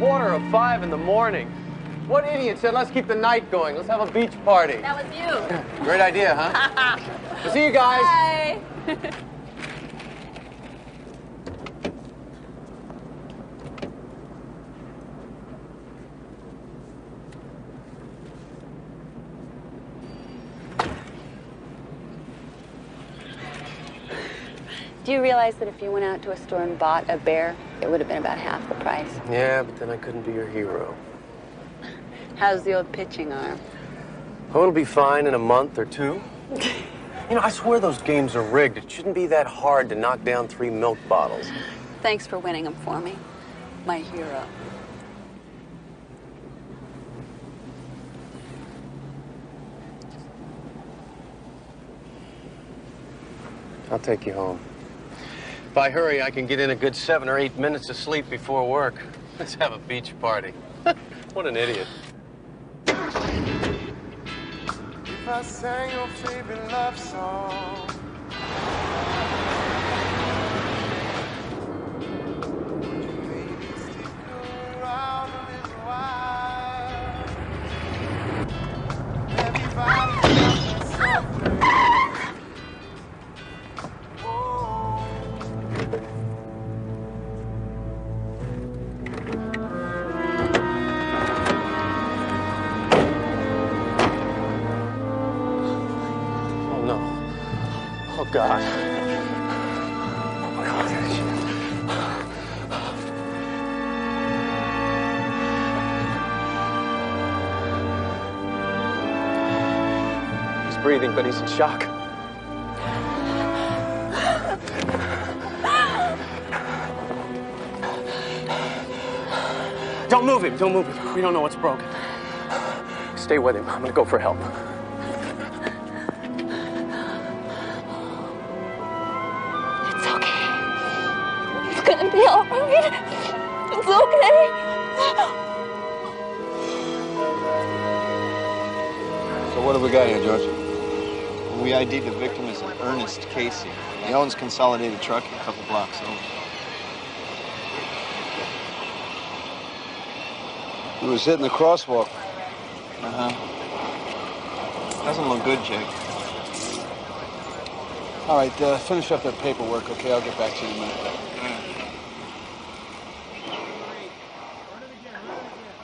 4:45 in the morning. What idiot said, let's keep the night going. Let's have a beach party. That was you. Great idea, huh? We'll see you guys. Bye. Do you realize that if you went out to a store and bought a bear, it would have been about half the price? Yeah, but then I couldn't be your hero. How's the old pitching arm? Oh, it'll be fine in a month or two. You know, I swear those games are rigged. It shouldn't be that hard to knock down 3 milk bottles. Thanks for winning them for me, my hero. I'll take you home. If I hurry, I can get in a good 7 or 8 minutes of sleep before work. Let's have a beach party. What an idiot. If I sang your favorite love song, maybe stick around a little while. Everybody got something. Oh, God. Oh, God. He's breathing, but he's in shock. Don't move him. Don't move him. We don't know what's broken. Stay with him. I'm gonna go for help. Be all right. It's okay. So what have we got here, George? We ID'd the victim as an Ernest Casey. He owns Consolidated Trucking a couple blocks over. He was hitting the crosswalk. Doesn't look good, Jake. All right, finish up that paperwork, okay? I'll get back to you in a minute.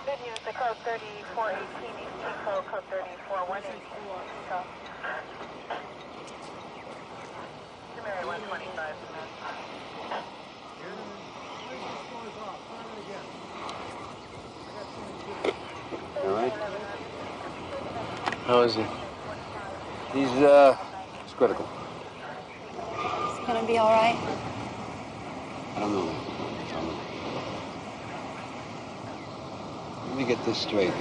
Good news, the code 3418 East code 3418. Mary 125. All right? How is he? He's critical. It's gonna be all right. I don't know. Let me get this straight.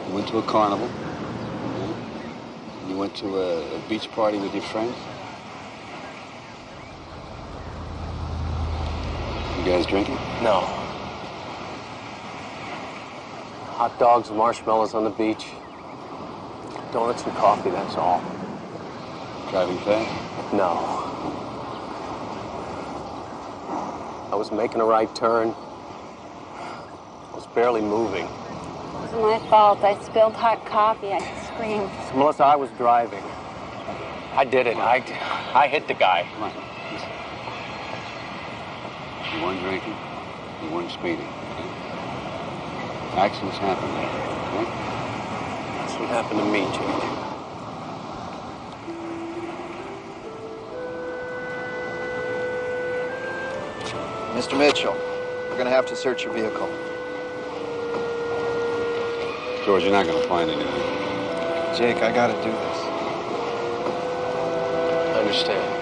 You went to a carnival. And you went to a beach party with your friends. You guys drinking? No. Hot dogs and marshmallows on the beach. Donuts and coffee, that's all. Driving fast? No. I was making a right turn. I was barely moving. It wasn't my fault. I spilled hot coffee. I screamed. So, Melissa, I was driving. I did it. I hit the guy. Come on. Listen. You weren't drinking. You weren't speeding. Accidents happen. Okay? That's what happened to me, Jake. Mr. Mitchell, we're going to have to search your vehicle. George, you're not going to find anything. Jake, I got to do this. I understand.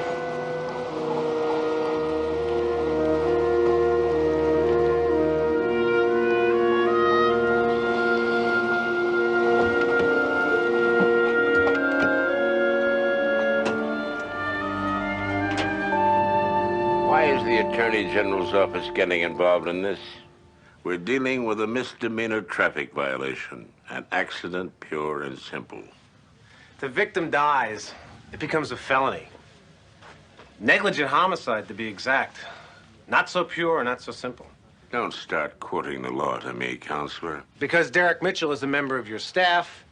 Why is the Attorney General's office getting involved in this? We're dealing with a misdemeanor traffic violation, an accident pure and simple. The victim dies. It becomes a felony. Negligent homicide, to be exact. Not so pure, not so simple. Don't start quoting the law to me, counselor. Because Derek Mitchell is a member of your staff,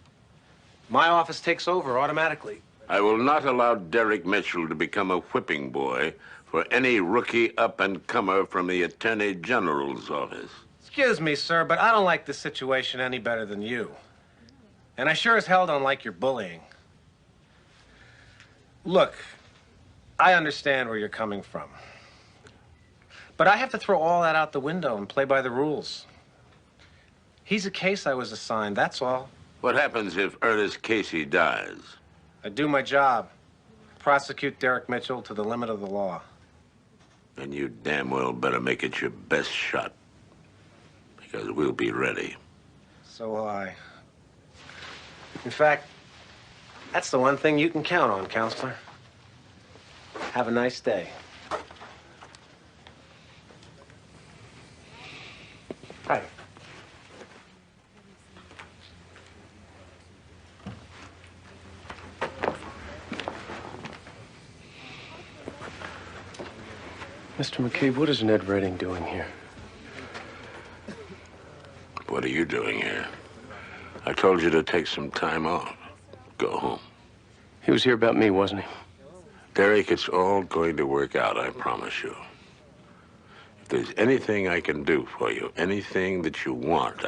my office takes over automatically. I will not allow Derek Mitchell to become a whipping boy for any rookie up-and-comer from the Attorney General's office. Excuse me, sir, but I don't like this situation any better than you. And I sure as hell don't like your bullying. Look, I understand where you're coming from. But I have to throw all that out the window and play by the rules. He's a case I was assigned, that's all. What happens if Ernest Casey dies? I do my job. Prosecute Derek Mitchell to the limit of the law. Then you damn well better make it your best shot. Because we'll be ready. So will I. In fact, that's the one thing you can count on, counselor. Have a nice day. Hi. Mr. McCabe, what is Ned Redding doing here? What are you doing here? I told you to take some time off. Go home. He was here about me, wasn't he? Derek, it's all going to work out, I promise you. If there's anything I can do for you, anything that you want,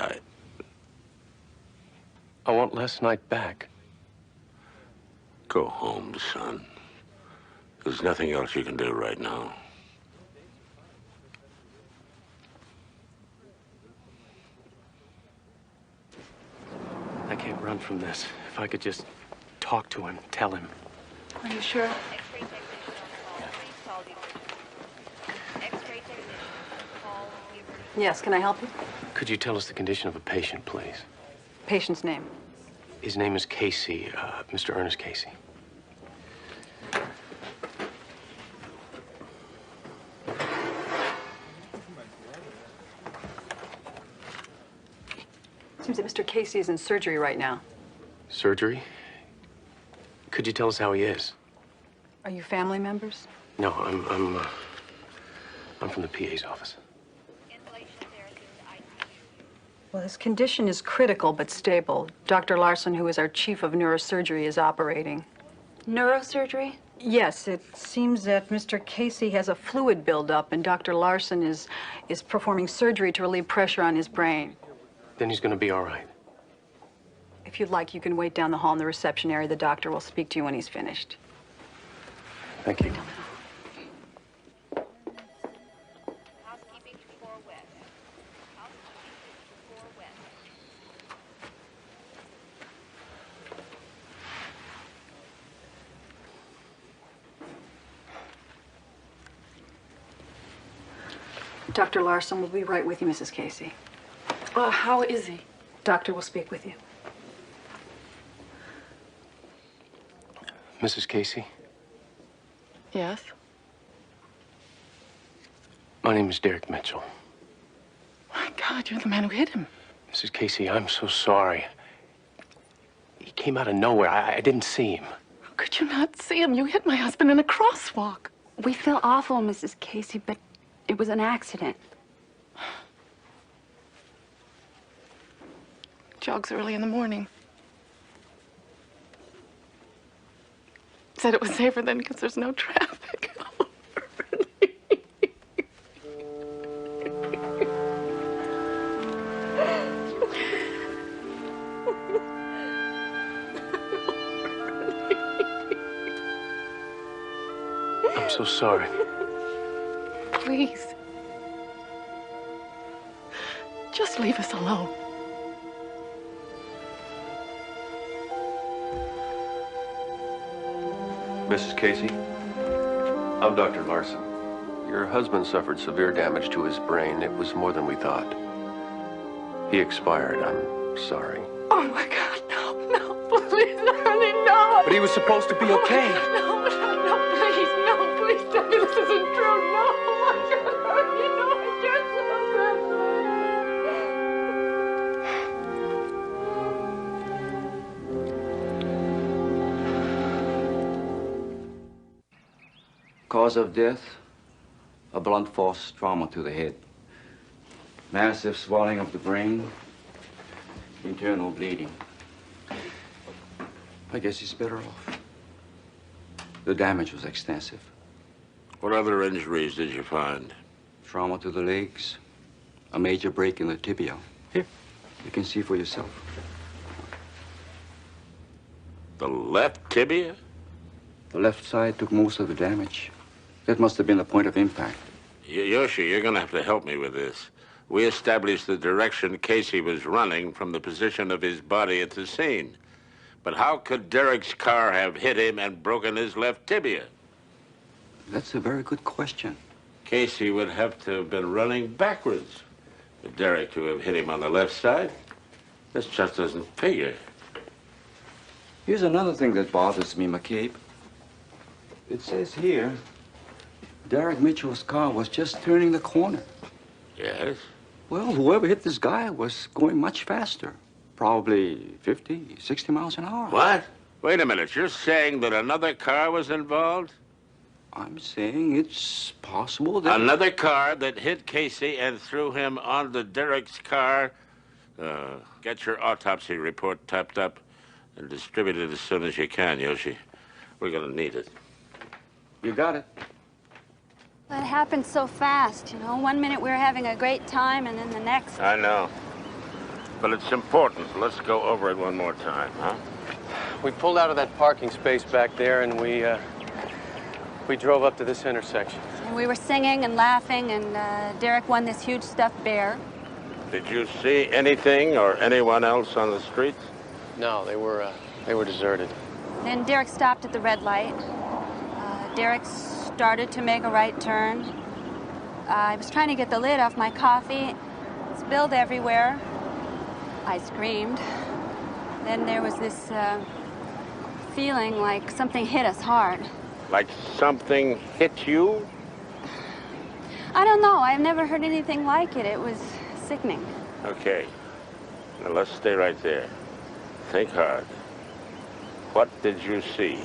I want last night back. Go home, son. There's nothing else you can do right now. I can't run from this. If I could just talk to him, tell him. Are you sure? Yes, can I help you? Could you tell us the condition of a patient, please? Patient's name. His name is Casey, Mr. Ernest Casey. Seems that Mr. Casey is in surgery right now. Surgery? Could you tell us how he is? Are you family members? No, I'm from the PA's office. Well, his condition is critical but stable. Dr. Larson, who is our chief of neurosurgery, is operating. Neurosurgery? Yes, it seems that Mr. Casey has a fluid buildup, and Dr. Larson is performing surgery to relieve pressure on his brain. Then he's going to be all right. If you'd like, you can wait down the hall in the reception area. The doctor will speak to you when he's finished. Thank you. Housekeeping 4 West. Housekeeping 4 West. Dr. Larson will be right with you, Mrs. Casey. How is he? Doctor will speak with you. Mrs. Casey, Yes? my name is Derek Mitchell. My God, you're the man who hit him. Mrs. Casey, I'm so sorry. He came out of nowhere. I didn't see him. How could you not see him? You hit my husband in a crosswalk. We feel awful, Mrs. Casey, but it was an accident. Jogs early in the morning. Said it was safer then because there's no traffic. I'm so sorry. Please. Just leave us alone. Mrs. Casey, I'm Dr. Larson. Your husband suffered severe damage to his brain. It was more than we thought. He expired. I'm sorry. Oh, my God, no, please, Ernie, no. But he was supposed to be okay. No, please tell me this isn't true. No, oh, my God, Ernie, no, I can't Cause of death, a blunt force trauma to the head. Massive swelling of the brain, internal bleeding. I guess he's better off. The damage was extensive. What other injuries did you find? Trauma to the legs, a major break in the tibia. Here, you can see for yourself. The left tibia? The left side took most of the damage. That must have been the point of impact. Yoshi, you're going to have to help me with this. We established the direction Casey was running from the position of his body at the scene. But how could Derek's car have hit him and broken his left tibia? That's a very good question. Casey would have to have been running backwards for Derek to have hit him on the left side. This just doesn't figure. Here's another thing that bothers me, McCabe. It says here, Derek Mitchell's car was just turning the corner. Yes? Well, whoever hit this guy was going much faster. Probably 50, 60 miles an hour. What? Wait a minute. You're saying that another car was involved? I'm saying it's possible that... Another car that hit Casey and threw him onto Derek's car? Get your autopsy report typed up and distribute it as soon as you can, Yoshi. We're going to need it. You got it. It happened so fast, you know. 1 minute we were having a great time, and then the next... I know. But it's important. Let's go over it one more time, huh? We pulled out of that parking space back there, and we drove up to this intersection. And we were singing and laughing, and Derek won this huge stuffed bear. Did you see anything or anyone else on the streets? No, they were deserted. Then Derek stopped at the red light. Derek started to make a right turn. I was trying to get the lid off my coffee. It spilled everywhere. I screamed. Then there was this feeling like something hit us hard. Like something hit you? I don't know. I've never heard anything like it. It was sickening. Okay. Now let's stay right there. Think hard. What did you see?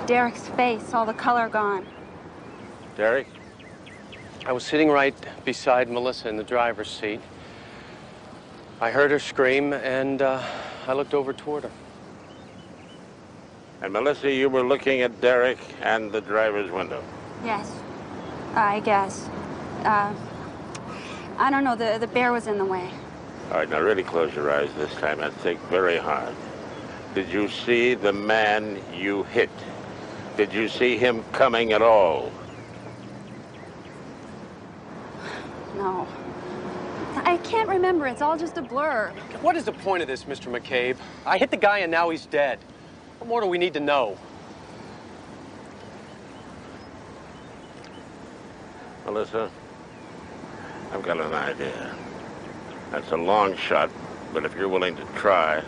Derek's face, all the color gone. Derek? I was sitting right beside Melissa in the driver's seat. I heard her scream, and I looked over toward her. And Melissa, you were looking at Derek and the driver's window? Yes, I guess. I don't know, the bear was in the way. All right, now really close your eyes this time and think very hard. Did you see the man you hit? Did you see him coming at all? No. I can't remember. It's all just a blur. What is the point of this, Mr. McCabe? I hit the guy and now he's dead. What more do we need to know? Melissa, I've got an idea. That's a long shot, but if you're willing to try,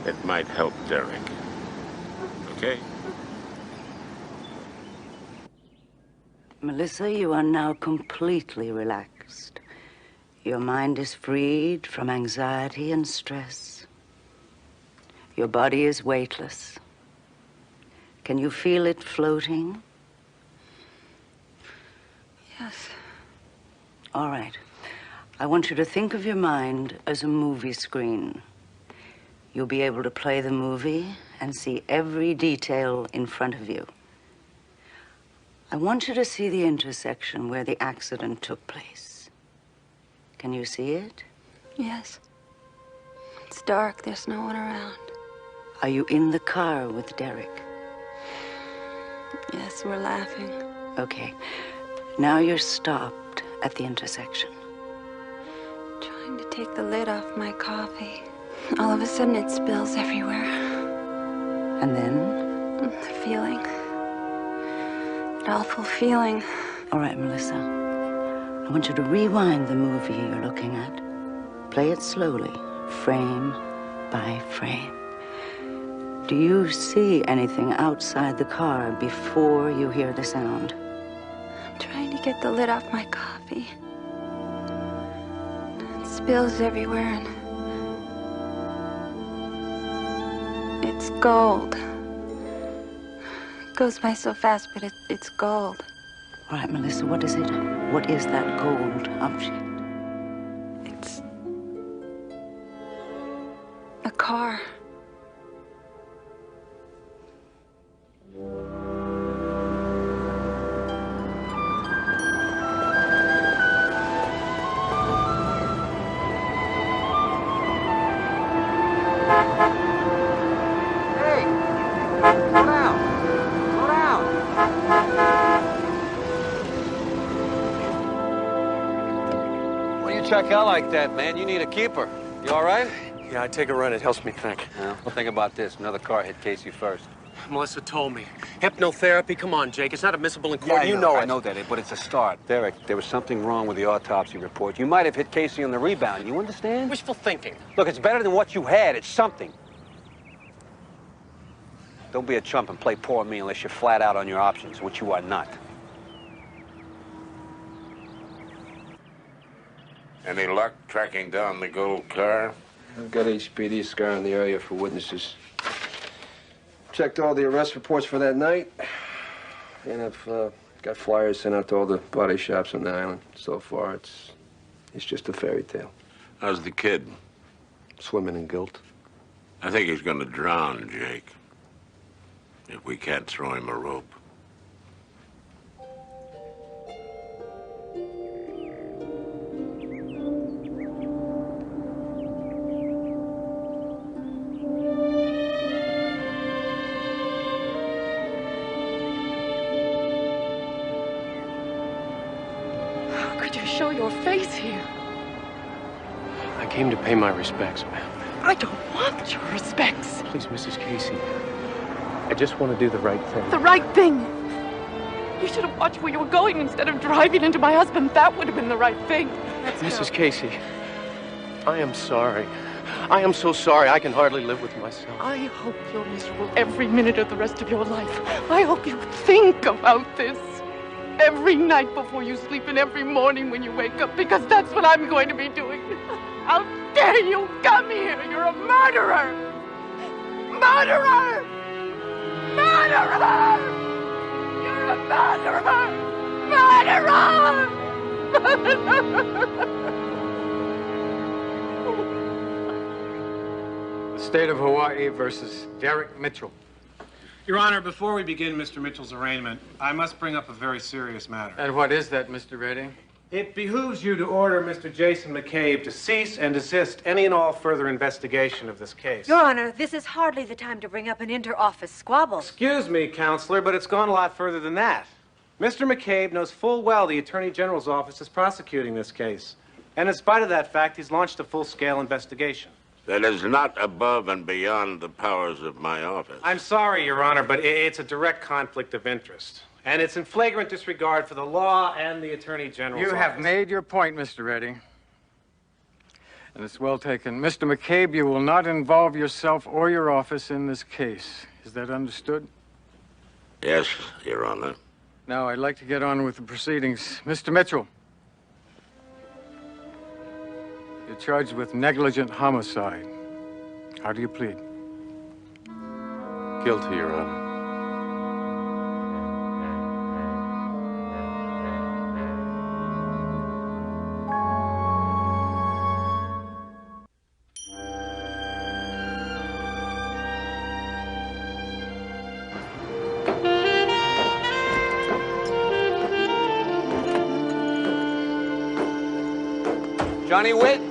it might help Derek. Okay? Melissa, you are now completely relaxed. Your mind is freed from anxiety and stress. Your body is weightless. Can you feel it floating? Yes. All right. I want you to think of your mind as a movie screen. You'll be able to play the movie and see every detail in front of you. I want you to see the intersection where the accident took place. Can you see it? Yes. It's dark. There's no one around. Are you in the car with Derek? Yes, we're laughing. Okay. Now you're stopped at the intersection. Trying to take the lid off my coffee. All of a sudden, it spills everywhere. And then? The feeling. That awful feeling. All right, Melissa. I want you to rewind the movie you're looking at. Play it slowly, frame by frame. Do you see anything outside the car before you hear the sound? I'm trying to get the lid off my coffee. It spills everywhere, and it's gold. It goes by so fast, but it's gold. All right, Melissa, what is it? What is that gold object? car. Hey! Slow down! Slow down! Why do you check out like that, man? You need a keeper. You all right? Yeah, I take a run. It helps me think. Well, think about this. Another car hit Casey first. Melissa told me. Hypnotherapy? Come on, Jake. It's not admissible in court. You know it. I know that, but it's a start. Derek, there was something wrong with the autopsy report. You might have hit Casey on the rebound. You understand? Wishful thinking. Look, it's better than what you had. It's something. Don't be a chump and play poor me unless you're flat out on your options, which you are not. Any luck tracking down the gold car? I've got HPD scouring the area for witnesses. Checked all the arrest reports for that night. And I've got flyers sent out to all the body shops on the island. So far, it's just a fairy tale. How's the kid? Swimming in guilt. I think he's gonna drown, Jake. If we can't throw him a rope. How could you show your face here? I came to pay my respects, ma'am. I don't want your respects. Please, Mrs. Casey. I just want to do the right thing. The right thing. You should have watched where you were going instead of driving into my husband. That would have been the right thing. Mrs. Casey, I am sorry. I am so sorry. I can hardly live with myself. I hope you're miserable every minute of the rest of your life. I hope you think about this every night before you sleep and every morning when you wake up, because that's what I'm going to be doing. How dare you come here? You're a murderer! Murderer! Murderer! You're a murderer! Murderer! The state of Hawaii versus Derek Mitchell. Your Honor, before we begin Mr. Mitchell's arraignment, I must bring up a very serious matter. And what is that, Mr. Redding? It behooves you to order Mr. Jason McCabe to cease and desist any and all further investigation of this case. Your Honor, this is hardly the time to bring up an inter-office squabble. Excuse me, Counselor, but it's gone a lot further than that. Mr. McCabe knows full well the Attorney General's office is prosecuting this case. And in spite of that fact, he's launched a full-scale investigation. That is not above and beyond the powers of my office. I'm sorry, Your Honor, but it's a direct conflict of interest. And it's in flagrant disregard for the law and the Attorney General's You have office. made your point, Mr. Redding. And it's well taken. Mr. McCabe, you will not involve yourself or your office in this case. Is that understood? Yes, Your Honor. Now, I'd like to get on with the proceedings. Mr. Mitchell. You're charged with negligent homicide. How do you plead? Guilty, Your Honor. Johnny Witt?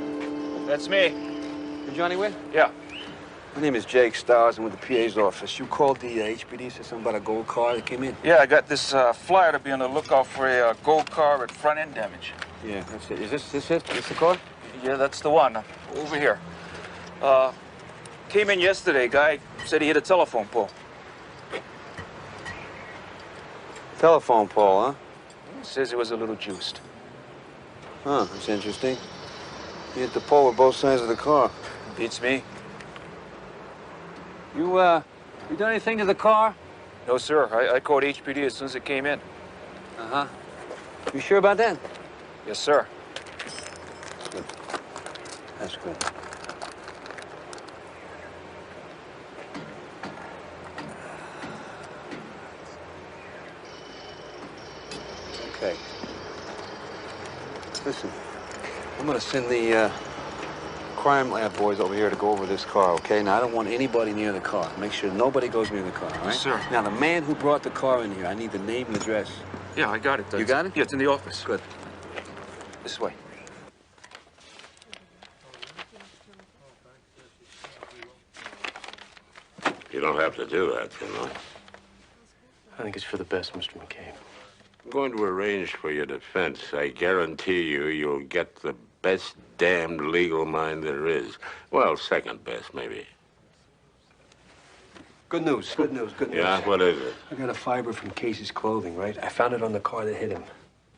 That's me. You Johnny Witt? Yeah. My name is Jake Stars. I'm with the PA's office. You called the HPD, said something about a gold car that came in? Yeah, I got this flyer to be on the lookout for a gold car at front end damage. Yeah, that's it. Is this it? This the car? Yeah, that's the one. Over here. Came in yesterday. Guy said he hit a telephone pole. Telephone pole, huh? Says it was a little juiced. Huh, that's interesting. You hit the pole with both sides of the car. Beats me. You done anything to the car? No, sir. I called HPD as soon as it came in. Uh-huh. You sure about that? Yes, sir. That's good. That's good. Okay. Listen, I'm gonna send the crime lab boys over here to go over this car, okay? Now, I don't want anybody near the car. Make sure nobody goes near the car, all right? Sir. Now, the man who brought the car in here, I need the name and address. Yeah, I got it. You got it? Yeah, it's in the office. Good. This way. You don't have to do that, you know. I think it's for the best, Mr. McCabe. I'm going to arrange for your defense. I guarantee you'll get the best damned legal mind there is. Well, second best, maybe. Good news, good news, good news. Yeah, what is it? I got a fiber from Casey's clothing, right? I found it on the car that hit him.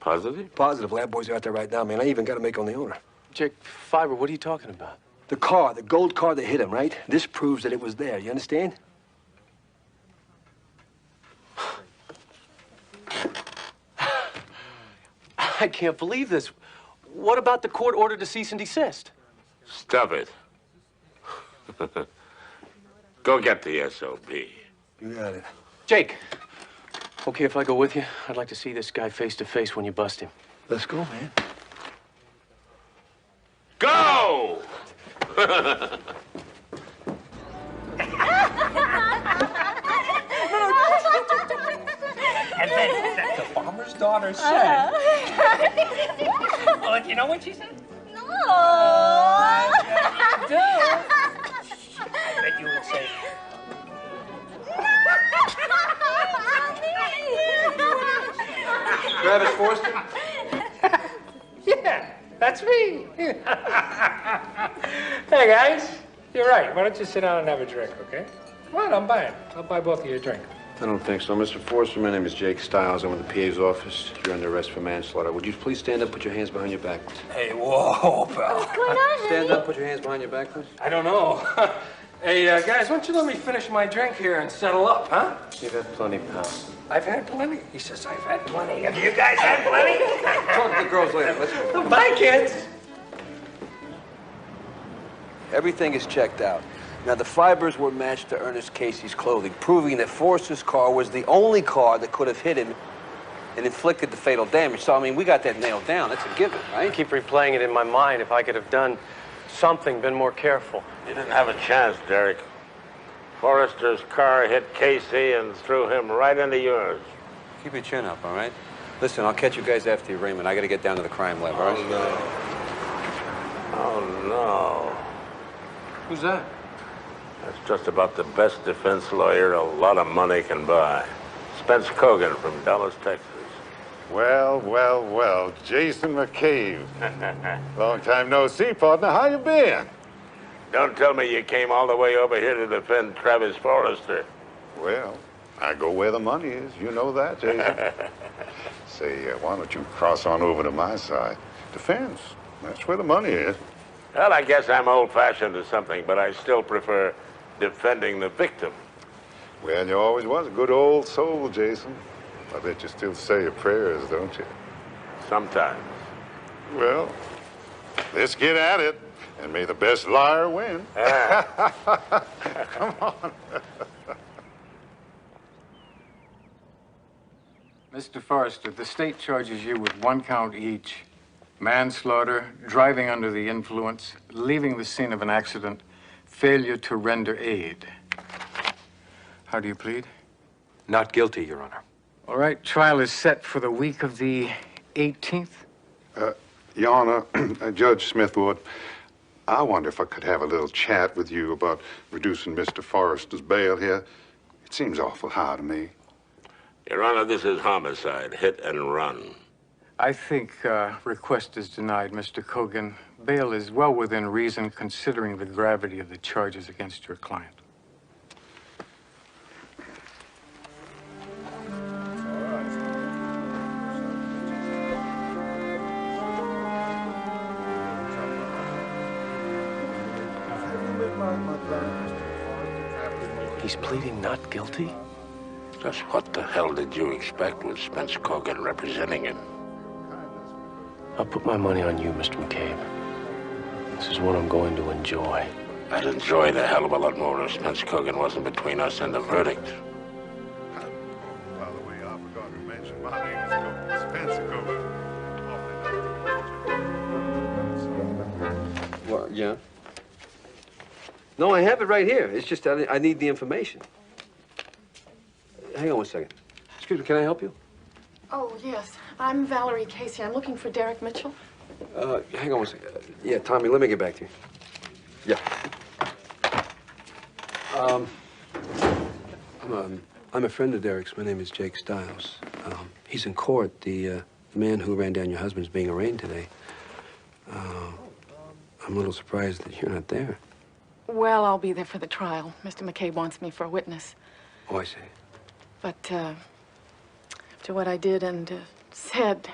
Positive? Positive. Lab boys are out there right now, man. I even got a make on the owner. Jake, fiber, what are you talking about? The car, the gold car that hit him, right? This proves that it was there. You understand? I can't believe this. What about the court order to cease and desist? Stuff it. Go get the SOP. You got it. Jake, okay if I go with you? I'd like to see this guy face to face when you bust him. Let's go, man. Go! And then that's the farmer's daughter said. Well, you know what she said? No. I bet you would say. Travis Forrester? Yeah, that's me. Hey, guys. You're right. Why don't you sit down and have a drink, okay? Come on, I'm buying. I'll buy both of you a drink. I don't think so. Mr. Forrester, my name is Jake Stiles. I'm in the PA's office. You're under arrest for manslaughter. Would you please stand up, put your hands behind your back? Hey, whoa, pal. What's going on, Stand honey? up, put your hands behind your back, please. I don't know. Hey, guys, why don't you let me finish my drink here and settle up, huh? You've had plenty, pal. I've had plenty. He says I've had plenty. Have you guys had plenty? Talk to the girls later. Let's go. Bye, kids. Everything is checked out. Now, the fibers were matched to Ernest Casey's clothing, proving that Forrester's car was the only car that could have hit him and inflicted the fatal damage. So, I mean, we got that nailed down. That's a given, right? I keep replaying it in my mind. If I could have done something, been more careful. You didn't have a chance, Derek. Forrester's car hit Casey and threw him right into yours. Keep your chin up, all right? Listen, I'll catch you guys after your arraignment. I got to get down to the crime lab, all right? Oh, no. Who's that? That's just about the best defense lawyer a lot of money can buy. Spence Cogan from Dallas, Texas. Well, well, well, Jason McCabe. Long time no see, partner. How you been? Don't tell me you came all the way over here to defend Travis Forrester. Well, I go where the money is. You know that, Jason. Say, why don't you cross on over to my side? Defense. That's where the money is. Well, I guess I'm old-fashioned or something, but I still prefer defending the victim. Well, you always was a good old soul, Jason. I bet you still say your prayers, don't you? Sometimes. Well, let's get at it, and may the best liar win. Come on. Mr. Forrester, the state charges you with 1 count each. Manslaughter, driving under the influence, leaving the scene of an accident, failure to render aid. How do you plead? Not guilty, Your Honor. All right, trial is set for the week of the 18th. Your Honor, Judge Smithwood, I wonder if I could have a little chat with you about reducing Mr. Forrester's bail here. It seems awful high to me. Your Honor, this is homicide, hit and run. I think request is denied, Mr. Cogan. Bail is well within reason considering the gravity of the charges against your client. He's pleading not guilty? Just what the hell did you expect with Spence Cogan representing him? I'll put my money on you, Mr. McCabe. This is one I'm going to enjoy. I'd enjoy the hell of a lot more if Spence Cogan wasn't between us and the verdict. By the way, I forgot to mention, my name is Spencer Cogan. Well, yeah? No, I have it right here. It's just I need the information. Hang on one second. Excuse me, can I help you? Oh, yes. I'm Valerie Casey. I'm looking for Derek Mitchell. Hang on one second. Yeah, Tommy, let me get back to you. Yeah. I'm a friend of Derek's. My name is Jake Stiles. He's in court. The man who ran down your husband's being arraigned today. I'm a little surprised that you're not there. Well, I'll be there for the trial. Mr. McCabe wants me for a witness. Oh, I see. But, after what I did and said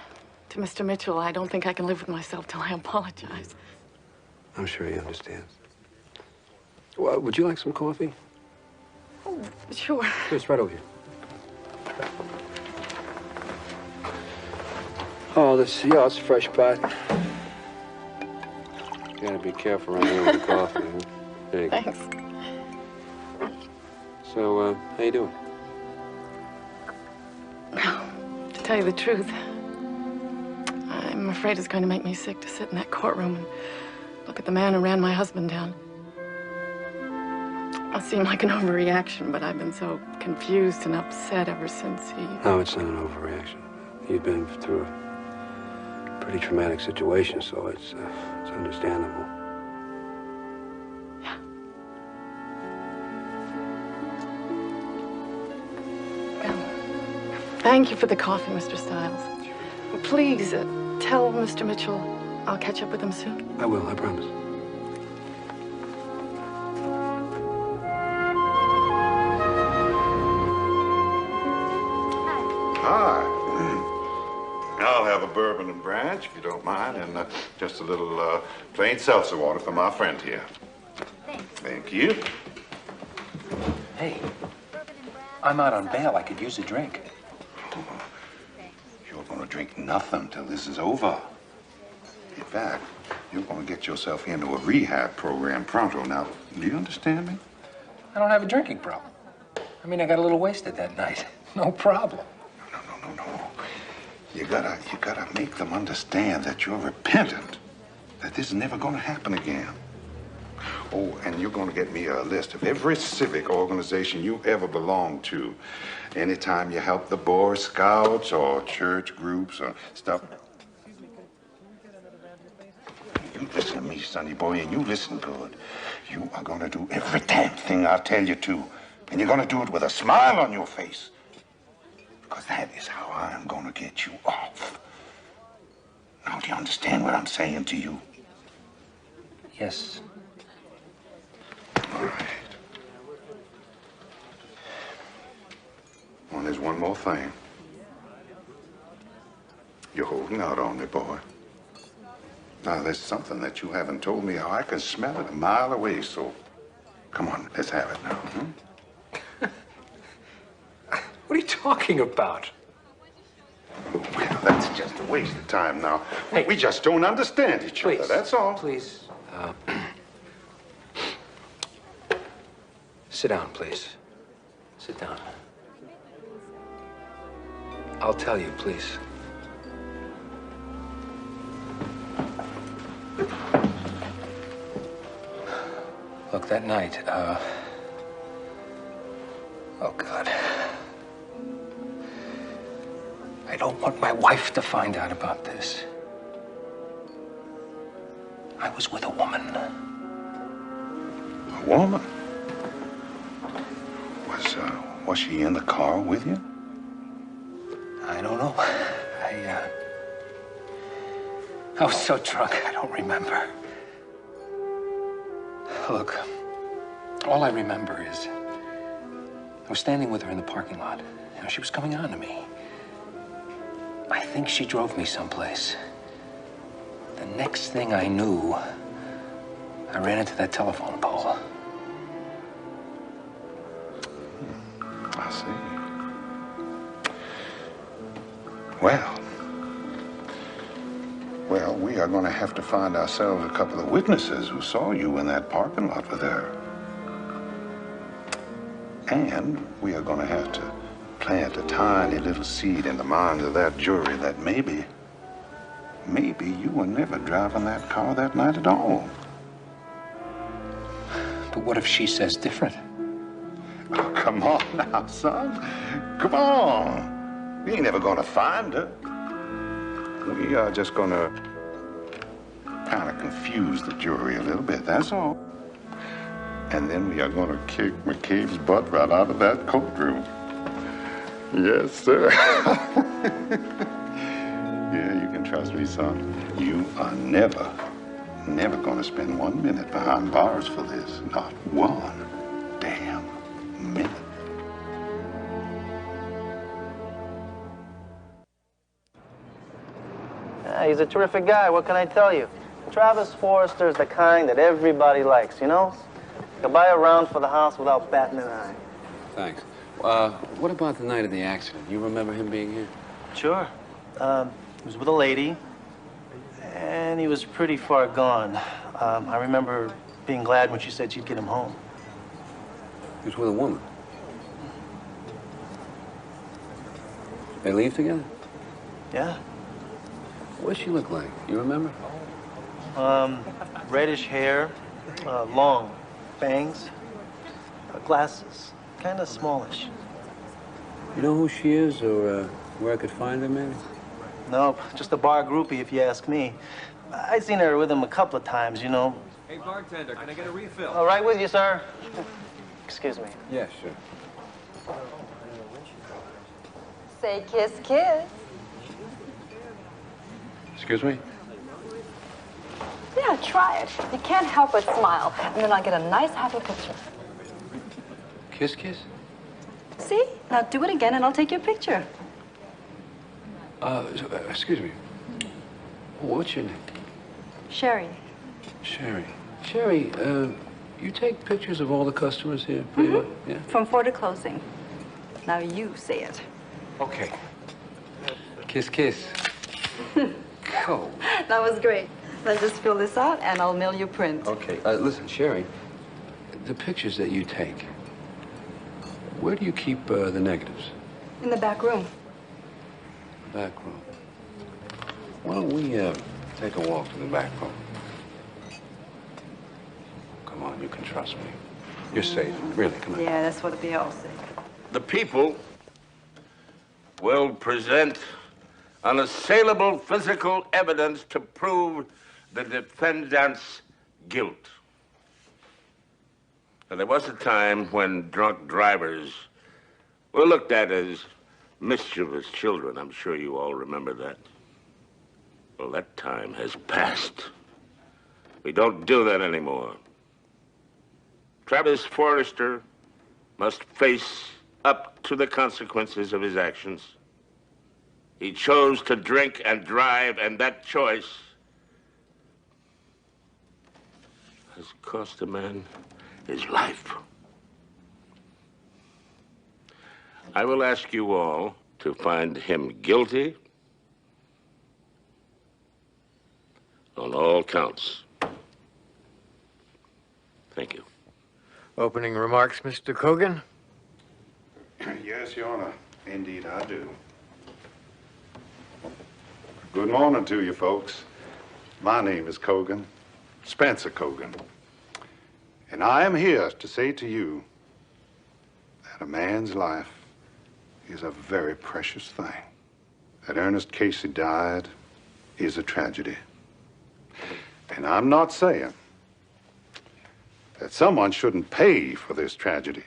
to Mr. Mitchell, I don't think I can live with myself till I apologize. I'm sure he understands. Well, would you like some coffee? Oh, sure. Here, it's right over here. Oh, this, yeah, it's a fresh pot. You gotta be careful around here with the coffee. Huh? There you go. Thanks. So, how you doing? To tell you the truth, I'm afraid it's going to make me sick to sit in that courtroom and look at the man who ran my husband down. It'll seem like an overreaction, but I've been so confused and upset ever since he... No, it's not an overreaction. You've been through a pretty traumatic situation, so it's understandable. Yeah. Well, thank you for the coffee, Mr. Stiles. Please, tell Mr. Mitchell I'll catch up with him soon. I will, I promise. Hi. I'll have a bourbon and branch, if you don't mind, and just a little plain seltzer water for my friend here. Thanks. Thank you. Hey, I'm out on bail. I could use a drink. You're going to drink nothing till this is over. In fact, you're going to get yourself into a rehab program pronto. Now, do you understand me? I don't have a drinking problem. I mean, I got a little wasted that night. No problem. No. You gotta make them understand that you're repentant, that this is never going to happen again. Oh, and you're going to get me a list of every civic organization you ever belonged to. Anytime you help the Boy Scouts or church groups or stuff. You listen to me, sonny boy, and you listen good. You are going to do every damn thing I tell you to. And you're going to do it with a smile on your face. Because that is how I'm going to get you off. Now, do you understand what I'm saying to you? Yes. All right. Well, there's one more thing. You're holding out on me, boy. Now, there's something that you haven't told me how I can smell it a mile away, so come on, let's have it now. Hmm? What are you talking about? Well, that's just a waste of time now. Hey, we just don't understand each other, that's all. Please. Sit down, please. Sit down. I'll tell you, please. Look, that night, oh, God. I don't want my wife to find out about this. I was with a woman. A woman? Was she in the car with you? I don't know. I was so drunk, I don't remember. Look, all I remember is I was standing with her in the parking lot. You know, she was coming on to me. I think she drove me someplace. The next thing I knew, I ran into that telephone pole. I see. Well, we are going to have to find ourselves a couple of witnesses who saw you in that parking lot with her. And we are going to have to plant a tiny little seed in the minds of that jury that maybe you were never driving that car that night at all. But But what if she says different? Oh, come on now, son. Come on. We ain't never gonna find her. We are just gonna kind of confuse the jury a little bit, that's all. And then we are gonna kick McCabe's butt right out of that courtroom. Yes, sir. Yeah, you can trust me, son. You are never gonna spend 1 minute behind bars for this. Not one damn minute. Yeah, he's a terrific guy, what can I tell you? Travis Forrester is the kind that everybody likes, you know? He'll buy a round for the house without batting an eye. Thanks. What about the night of the accident? You remember him being here? Sure. He was with a lady, and he was pretty far gone. I remember being glad when she said she'd get him home. He was with a woman. They leave together? Yeah. What'd she look like? You remember? Reddish hair, long, bangs, glasses, kind of smallish. You know who she is or where I could find her, maybe? Nope, just a bar groupie if you ask me. I've seen her with him a couple of times, you know. Hey, bartender, can I get a refill? All right with you, sir. Excuse me. Yeah, sure. Say kiss, kiss. Excuse me? Yeah, try it. You can't help but smile, and then I'll get a nice, happy picture. Kiss, kiss? See? Now do it again, and I'll take your picture. Excuse me. What's your name? Sherry. Sherry. Sherry, you take pictures of all the customers here, pretty much? Yeah? From 4 to closing. Now you say it. Okay. Kiss, kiss. Go. That was great. Let's just fill this out, and I'll mail you print. Okay. Listen, Sherry, the pictures that you take, where do you keep the negatives? In the back room. Back room. Why don't we take a walk to the back room? Come on, you can trust me. You're safe. Really, come on. Yeah, that's what they all say. The people will present unassailable physical evidence to prove the defendant's guilt. Now, there was a time when drunk drivers were looked at as mischievous children. I'm sure you all remember that. Well, that time has passed. We don't do that anymore. Travis Forrester must face up to the consequences of his actions. He chose to drink and drive, and that choice has cost a man his life. I will ask you all to find him guilty on all counts. Thank you. Opening remarks, Mr. Cogan? Yes, Your Honor. Indeed, I do. Good morning to you, folks. My name is Cogan, Spencer Cogan. And I am here to say to you that a man's life is a very precious thing. That Ernest Casey died is a tragedy. And I'm not saying that someone shouldn't pay for this tragedy.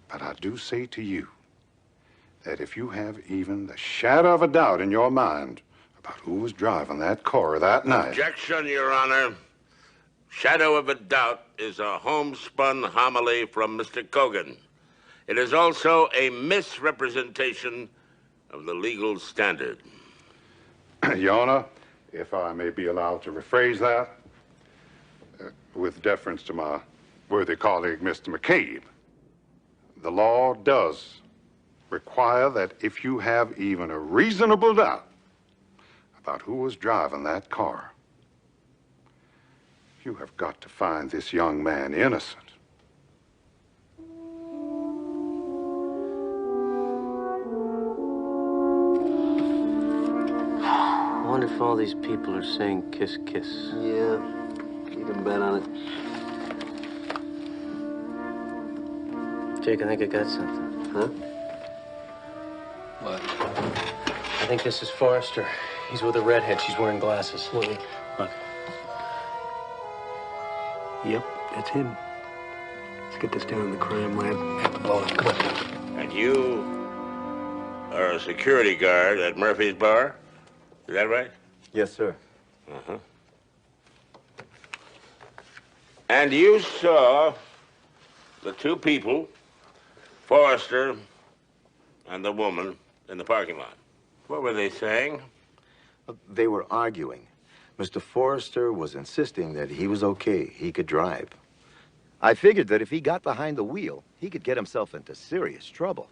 But I do say to you that if you have even the shadow of a doubt in your mind about who was driving that car that night... Objection, Your Honor. Shadow of a doubt is a homespun homily from Mr. Cogan. It is also a misrepresentation of the legal standard. Your Honor, if I may be allowed to rephrase that, with deference to my worthy colleague, Mr. McCabe, the law does require that if you have even a reasonable doubt about who was driving that car, you have got to find this young man innocent. I wonder if all these people are saying kiss, kiss. Yeah, you can bet on it. Jake, I think I got something. Huh? What? I think this is Forrester. He's with a redhead. She's wearing glasses. Look. Yep, that's him. Let's get this down in the crime lab. Have to blow it. Come on. And you are a security guard at Murphy's Bar? Is that right? Yes, sir. Uh-huh. And you saw the two people, Forrester and the woman, in the parking lot. What were they saying? They were arguing. Mr. Forrester was insisting that he was okay. He could drive. I figured that if he got behind the wheel, he could get himself into serious trouble.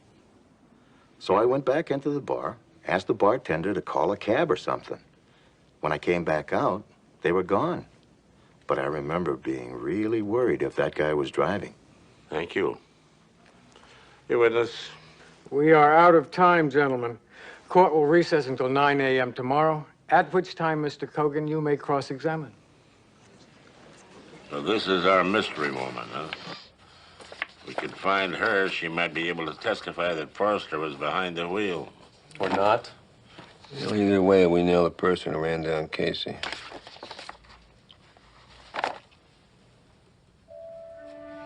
So I went back into the bar, asked the bartender to call a cab or something. When I came back out, they were gone. But I remember being really worried if that guy was driving. Thank you. Your witness. We are out of time, gentlemen. Court will recess until 9 a.m. tomorrow, at which time, Mr. Kogan, you may cross-examine. So this is our mystery woman, huh? If we could find her, she might be able to testify that Forrester was behind the wheel. Or not? Well, either way, we nail the person who ran down Casey.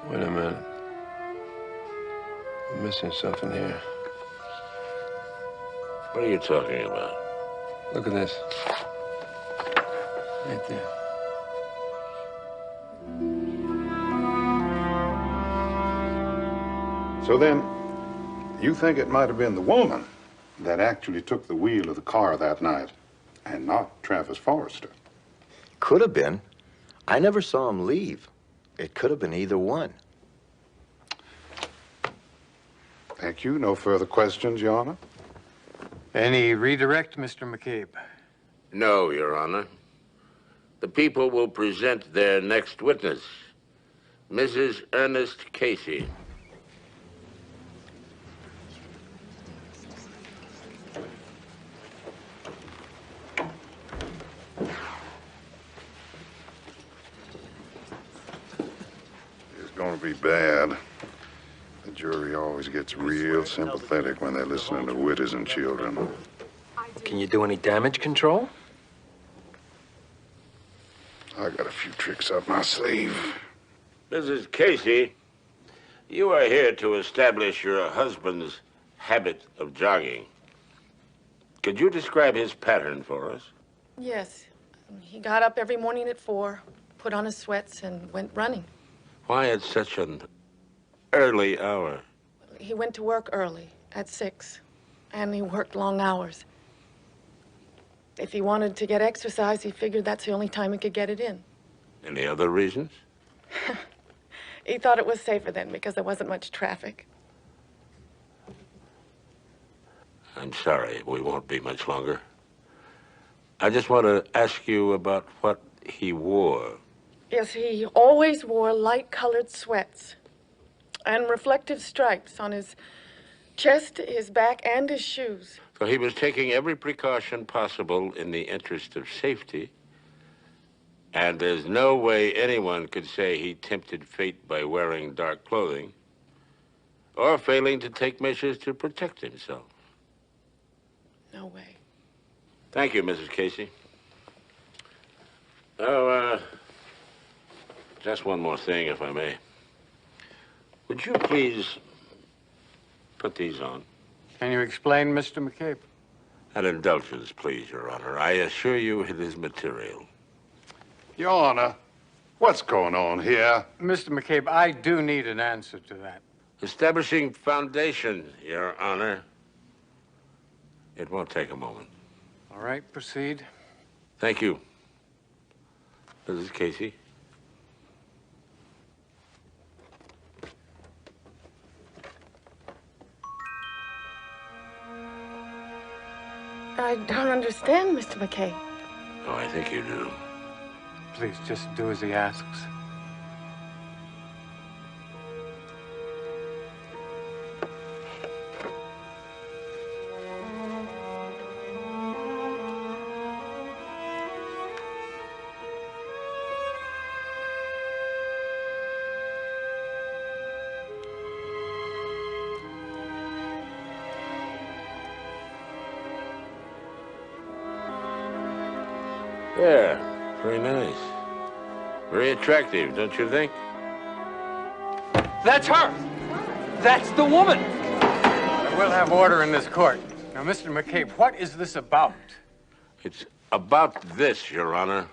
Wait a minute. I'm missing something here. What are you talking about? Look at this. Right there. So then, you think it might have been the woman that actually took the wheel of the car that night, and not Travis Forrester? Could have been. I never saw him leave. It could have been either one. Thank you. No further questions, Your Honor? Any redirect, Mr. McCabe? No, Your Honor. The people will present their next witness, Mrs. Ernest Casey. It's going to be bad. The jury always gets real sympathetic when they're listening to widows and children. Can you do any damage control? I got a few tricks up my sleeve. Mrs. Casey, you are here to establish your husband's habit of jogging. Could you describe his pattern for us? Yes. He got up every morning at 4, put on his sweats, and went running. Why at such an early hour? He went to work early, at 6, and he worked long hours. If he wanted to get exercise, he figured that's the only time he could get it in. Any other reasons? He thought it was safer then because there wasn't much traffic. I'm sorry, we won't be much longer. I just want to ask you about what he wore. Yes, he always wore light-colored sweats and reflective stripes on his chest, his back, and his shoes. So he was taking every precaution possible in the interest of safety. And there's no way anyone could say he tempted fate by wearing dark clothing or failing to take measures to protect himself. No way. Thank you, Mrs. Casey. Oh, just one more thing, if I may. Would you please put these on? Can you explain, Mr. McCabe? An indulgence, please, Your Honor. I assure you it is material. Your Honor, what's going on here? Mr. McCabe, I do need an answer to that. Establishing foundation, Your Honor. It won't take a moment. All right, proceed. Thank you. Mrs. Casey. I don't understand, Mr. McCabe. Oh, I think you do. Please, just do as he asks. Yeah, very nice. Very attractive, don't you think? That's her! That's the woman! We'll have order in this court. Now, Mr. McCabe, what is this about? It's about this, Your Honor.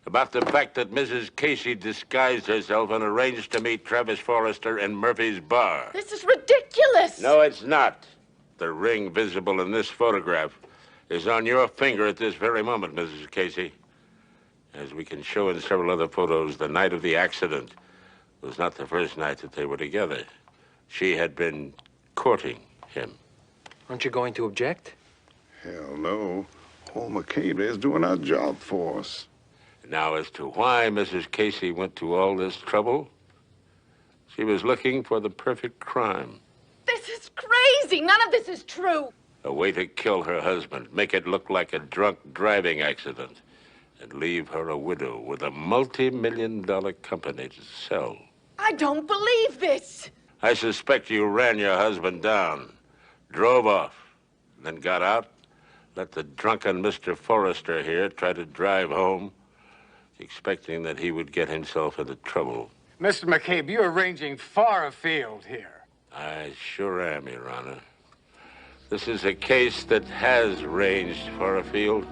About the fact that Mrs. Casey disguised herself and arranged to meet Travis Forrester in Murphy's bar. This is ridiculous! No, it's not. The ring visible in this photograph is on your finger at this very moment, Mrs. Casey. As we can show in several other photos, the night of the accident was not the first night that they were together. She had been courting him. Aren't you going to object? Hell no. Old McCabe is doing our job for us. Now, as to why Mrs. Casey went to all this trouble, she was looking for the perfect crime. This is crazy! None of this is true! A way to kill her husband, make it look like a drunk driving accident, and leave her a widow with a multi-million-dollar company to sell. I don't believe this! I suspect you ran your husband down, drove off, then got out, let the drunken Mr. Forrester here try to drive home, expecting that he would get himself into trouble. Mr. McCabe, you're ranging far afield here. I sure am, Your Honor. This is a case that has ranged far afield.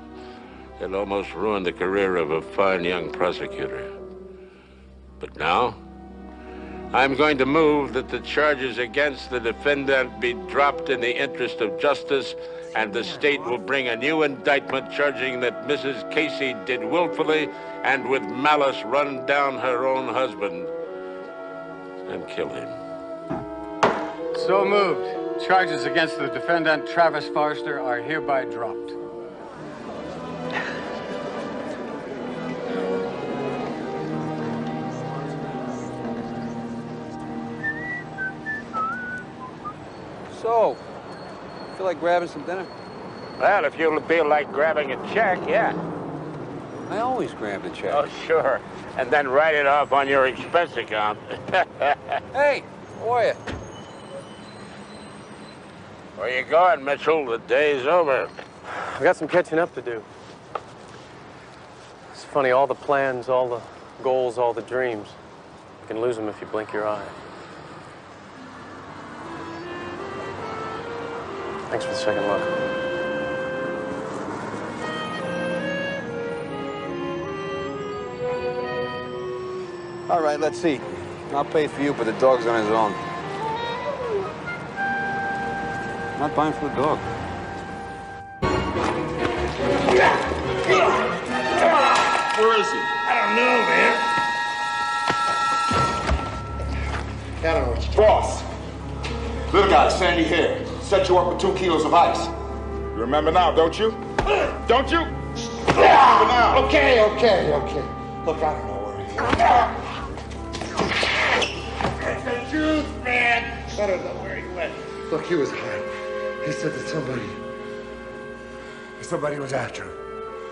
It almost ruined the career of a fine young prosecutor. But now, I'm going to move that the charges against the defendant be dropped in the interest of justice, and the state will bring a new indictment charging that Mrs. Casey did willfully and with malice run down her own husband and kill him. So moved. Charges against the defendant, Travis Forrester, are hereby dropped. So, feel like grabbing some dinner? Well, if you feel like grabbing a check, yeah. I always grab the check. Oh, sure. And then write it off on your expense account. Hey, how are you? Where you going, Mitchell? The day's over. I got some catching up to do. It's funny, all the plans, all the goals, all the dreams, you can lose them if you blink your eye. Thanks for the second look. All right, let's see. I'll pay for you, but the dog's on his own. I'm not buying for the dog. Where is he? I don't know, man. I don't know what you... Boss. Little guy, sandy hair. Set you up with 2 kilos of ice. You remember now, don't you? Don't you? Remember now. Okay. Look, I don't know where he is. It's the truth, man. I don't know where he went. Look, he was high. He said that somebody was after him.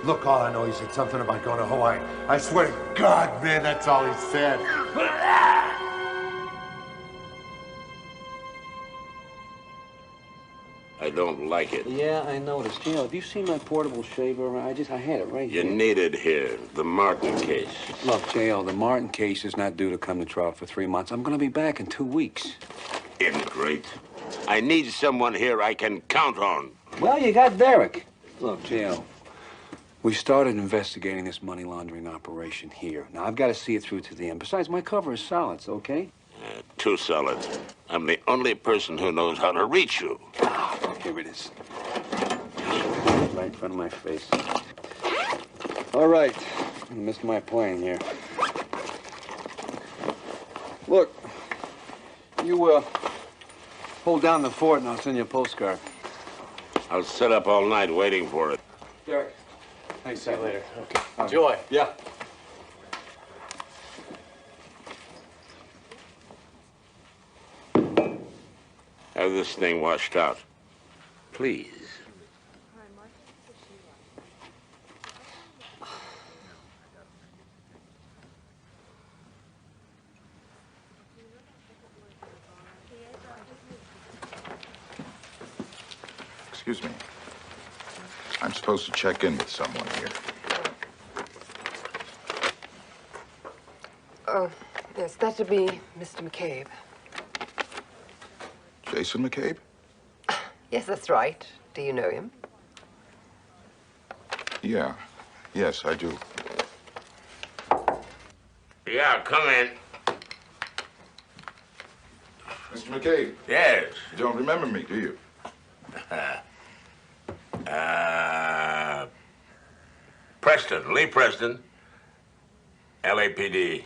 Look, all I know, he said something about going to Hawaii. I swear to God, man, that's all he said. I don't like it. Yeah, I noticed. You know, have you seen my portable shaver? I had it right You here. need it here. The Martin case. Look, J.L., the Martin case is not due to come to trial for 3 months. I'm going to be back in 2 weeks. Ingrate. I need someone here I can count on. Well, you got Derek. Look, J.L., we started investigating this money laundering operation here. Now, I've got to see it through to the end. Besides, my cover is solid, so okay? Too solid. I'm the only person who knows how to reach you. Ah, here it is. Right in front of my face. All right. I missed my plane here. Look, you, hold down the fort and I'll send you a postcard. I'll sit up all night waiting for it. Derek. Thanks, see you later. Okay. Enjoy. Yeah. Have this thing washed out. Please. Excuse me. I'm supposed to check in with someone here. Oh, yes, that would be Mr. McCabe. Jason McCabe? Yes, that's right. Do you know him? Yeah. Yes, I do. Yeah, come in. Mr. McCabe? Yes. You don't remember me, do you? Preston, Lee Preston, LAPD.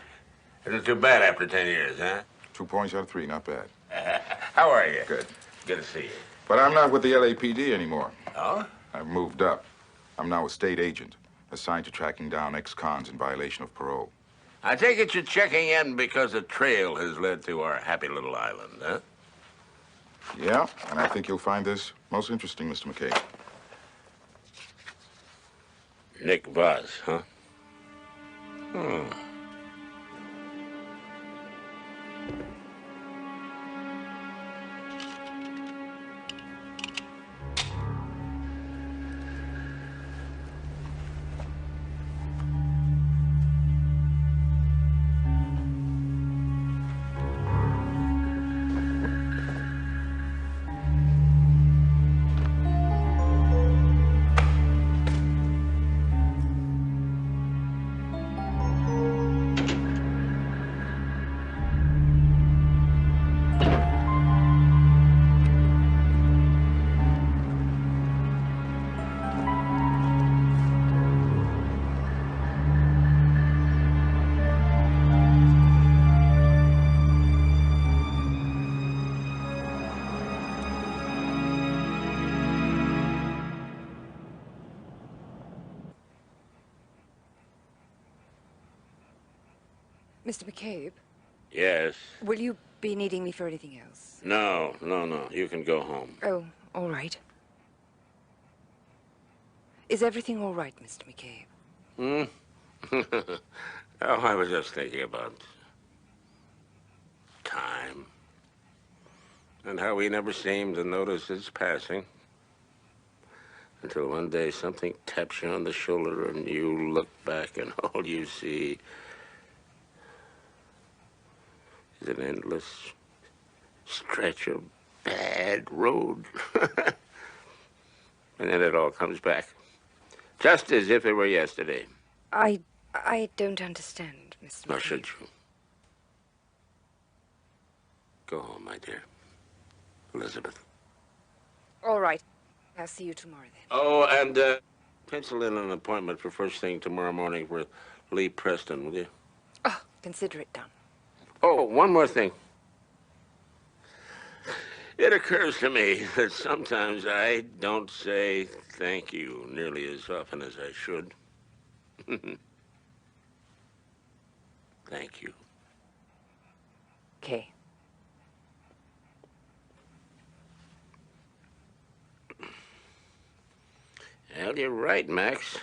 Isn't too bad after 10 years, huh? 2 points out of 3, not bad. How are you? Good. Good to see you. But I'm not with the LAPD anymore. Oh? I've moved up. I'm now a state agent, assigned to tracking down ex-cons in violation of parole. I take it you're checking in because a trail has led to our happy little island, huh? Yeah, and I think you'll find this most interesting, Mr. McCabe. Nick Voss, huh? Mr. McCabe, Yes. will you be needing me for anything else? No. You can go home. Oh, all right. Is everything all right, Mr. McCabe? Oh, I was just thinking about time and how we never seem to notice its passing until one day something taps you on the shoulder and you look back and all you see is an endless stretch of bad road. And then it all comes back, just as if it were yesterday. I don't understand, Mr. Nor McCabe. should you. Go home, my dear. Elizabeth. All right. I'll see you tomorrow then. Oh, and pencil in an appointment for first thing tomorrow morning with Lee Preston, will you? Oh, consider it done. Oh, one more thing. It occurs to me that sometimes I don't say thank you nearly as often as I should. Thank you. Okay. Well, you're right, Max.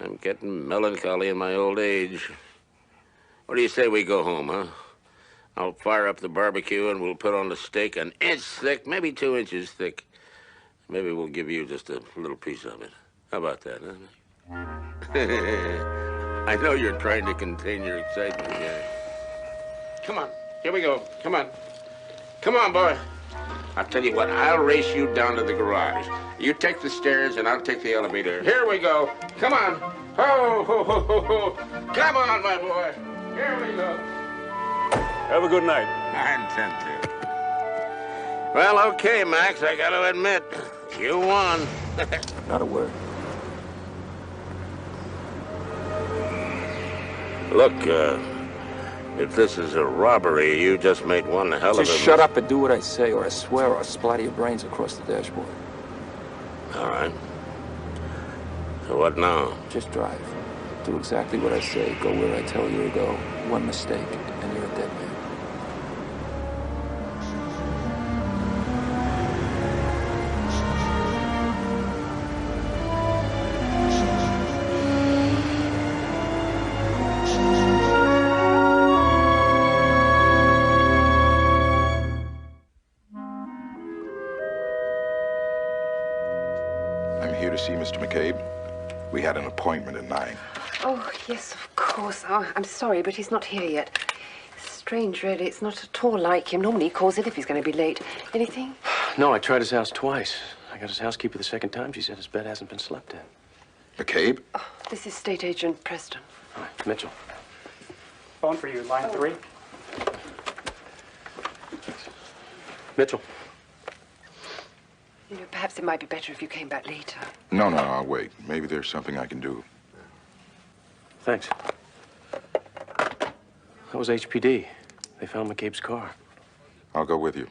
I'm getting melancholy in my old age. What do you say we go home, huh? I'll fire up the barbecue and we'll put on the steak an inch thick, maybe 2 inches thick. Maybe we'll give you just a little piece of it. How about that, huh? I know you're trying to contain your excitement, yeah. Come on, here we go. Come on. Come on, boy. I'll tell you what, I'll race you down to the garage. You take the stairs and I'll take the elevator. Here we go. Come on. Ho, ho, ho, ho, ho. Come on, my boy. Here we go. Have a good night. I intend to. Well, okay, Max, I gotta admit, you won. Not a word. Look, if this is a robbery, you just made one hell of a... Just shut up and do what I say, or I swear I'll splatter your brains across the dashboard. All right. So what now? Just drive. Do exactly what I say. Go where I tell you to go. One mistake, and you're a dead man. I'm here to see Mr. McCabe. We had an appointment at 9. Oh, yes, of course. Oh, I'm sorry, but he's not here yet. Strange, really. It's not at all like him. Normally he calls in if he's going to be late. Anything? No, I tried his house twice. I got his housekeeper the second time. She said his bed hasn't been slept in. McCabe? Oh, this is State Agent Preston. All right, Mitchell. Phone for you, line 3. Mitchell. You know, perhaps it might be better if you came back later. No, I'll wait. Maybe there's something I can do. Thanks. That was HPD. They found McCabe's car. I'll go with you.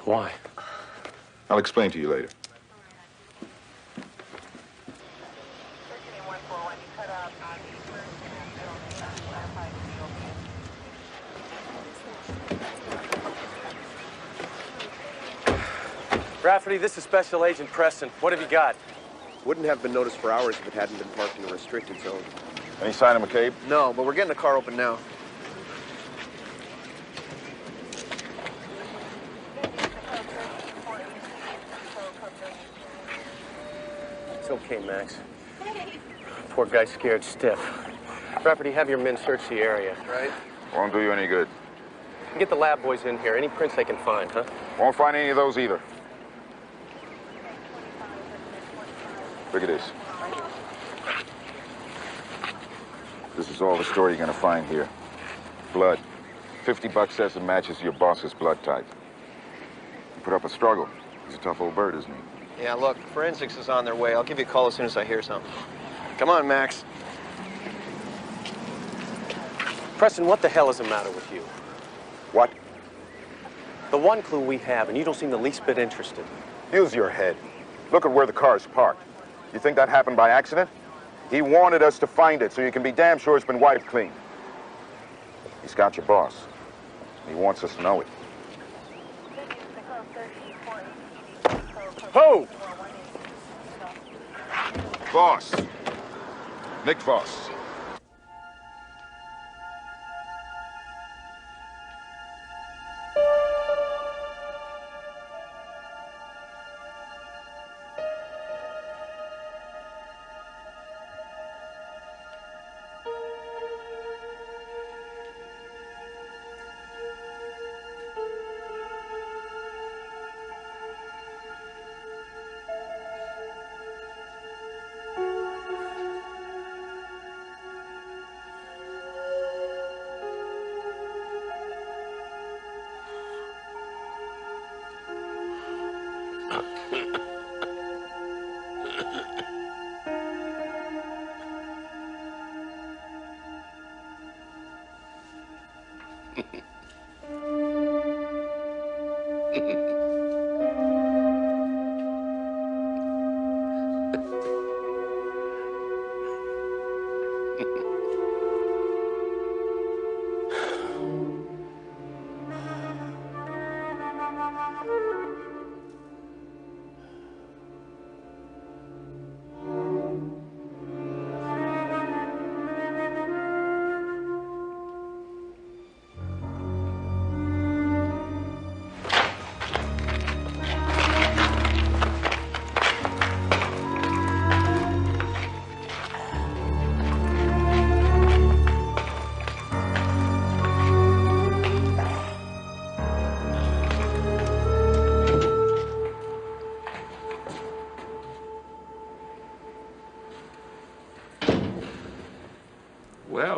Why? I'll explain to you later. Rafferty, this is Special Agent Preston. What have you got? Wouldn't have been noticed for hours if it hadn't been parked in a restricted zone. Any sign of McCabe? No, but we're getting the car open now. It's okay, Max. Poor guy's scared stiff. Rafferty, have your men search the area. Right. Won't do you any good. Get the lab boys in here. Any prints they can find, huh? Won't find any of those either. Look at this. This is all the story you're gonna find here. Blood. $50 says it matches your boss's blood type. You put up a struggle. He's a tough old bird, isn't he? Yeah, look, forensics is on their way. I'll give you a call as soon as I hear something. Come on, Max. Preston, what the hell is the matter with you? What? The one clue we have, and you don't seem the least bit interested. Use your head. Look at where the car's parked. You think that happened by accident? He wanted us to find it, so you can be damn sure it's been wiped clean. He's got your boss. He wants us to know it. Who? Voss. Nick Voss.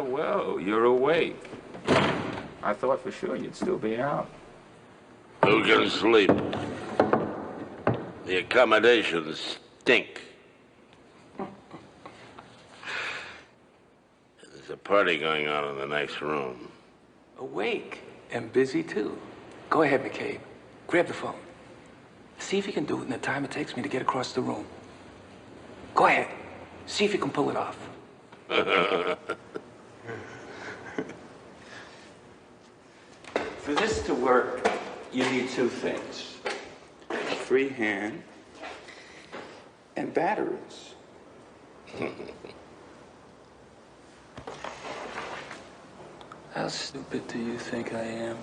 Well, you're awake. I thought for sure you'd still be out. Who can sleep? The accommodations stink. There's a party going on in the next room. Awake and busy, too. Go ahead, McCabe. Grab the phone. See if you can do it in the time it takes me to get across the room. Go ahead. See if you can pull it off. For this to work, you need two things. A free hand and batteries. How stupid do you think I am?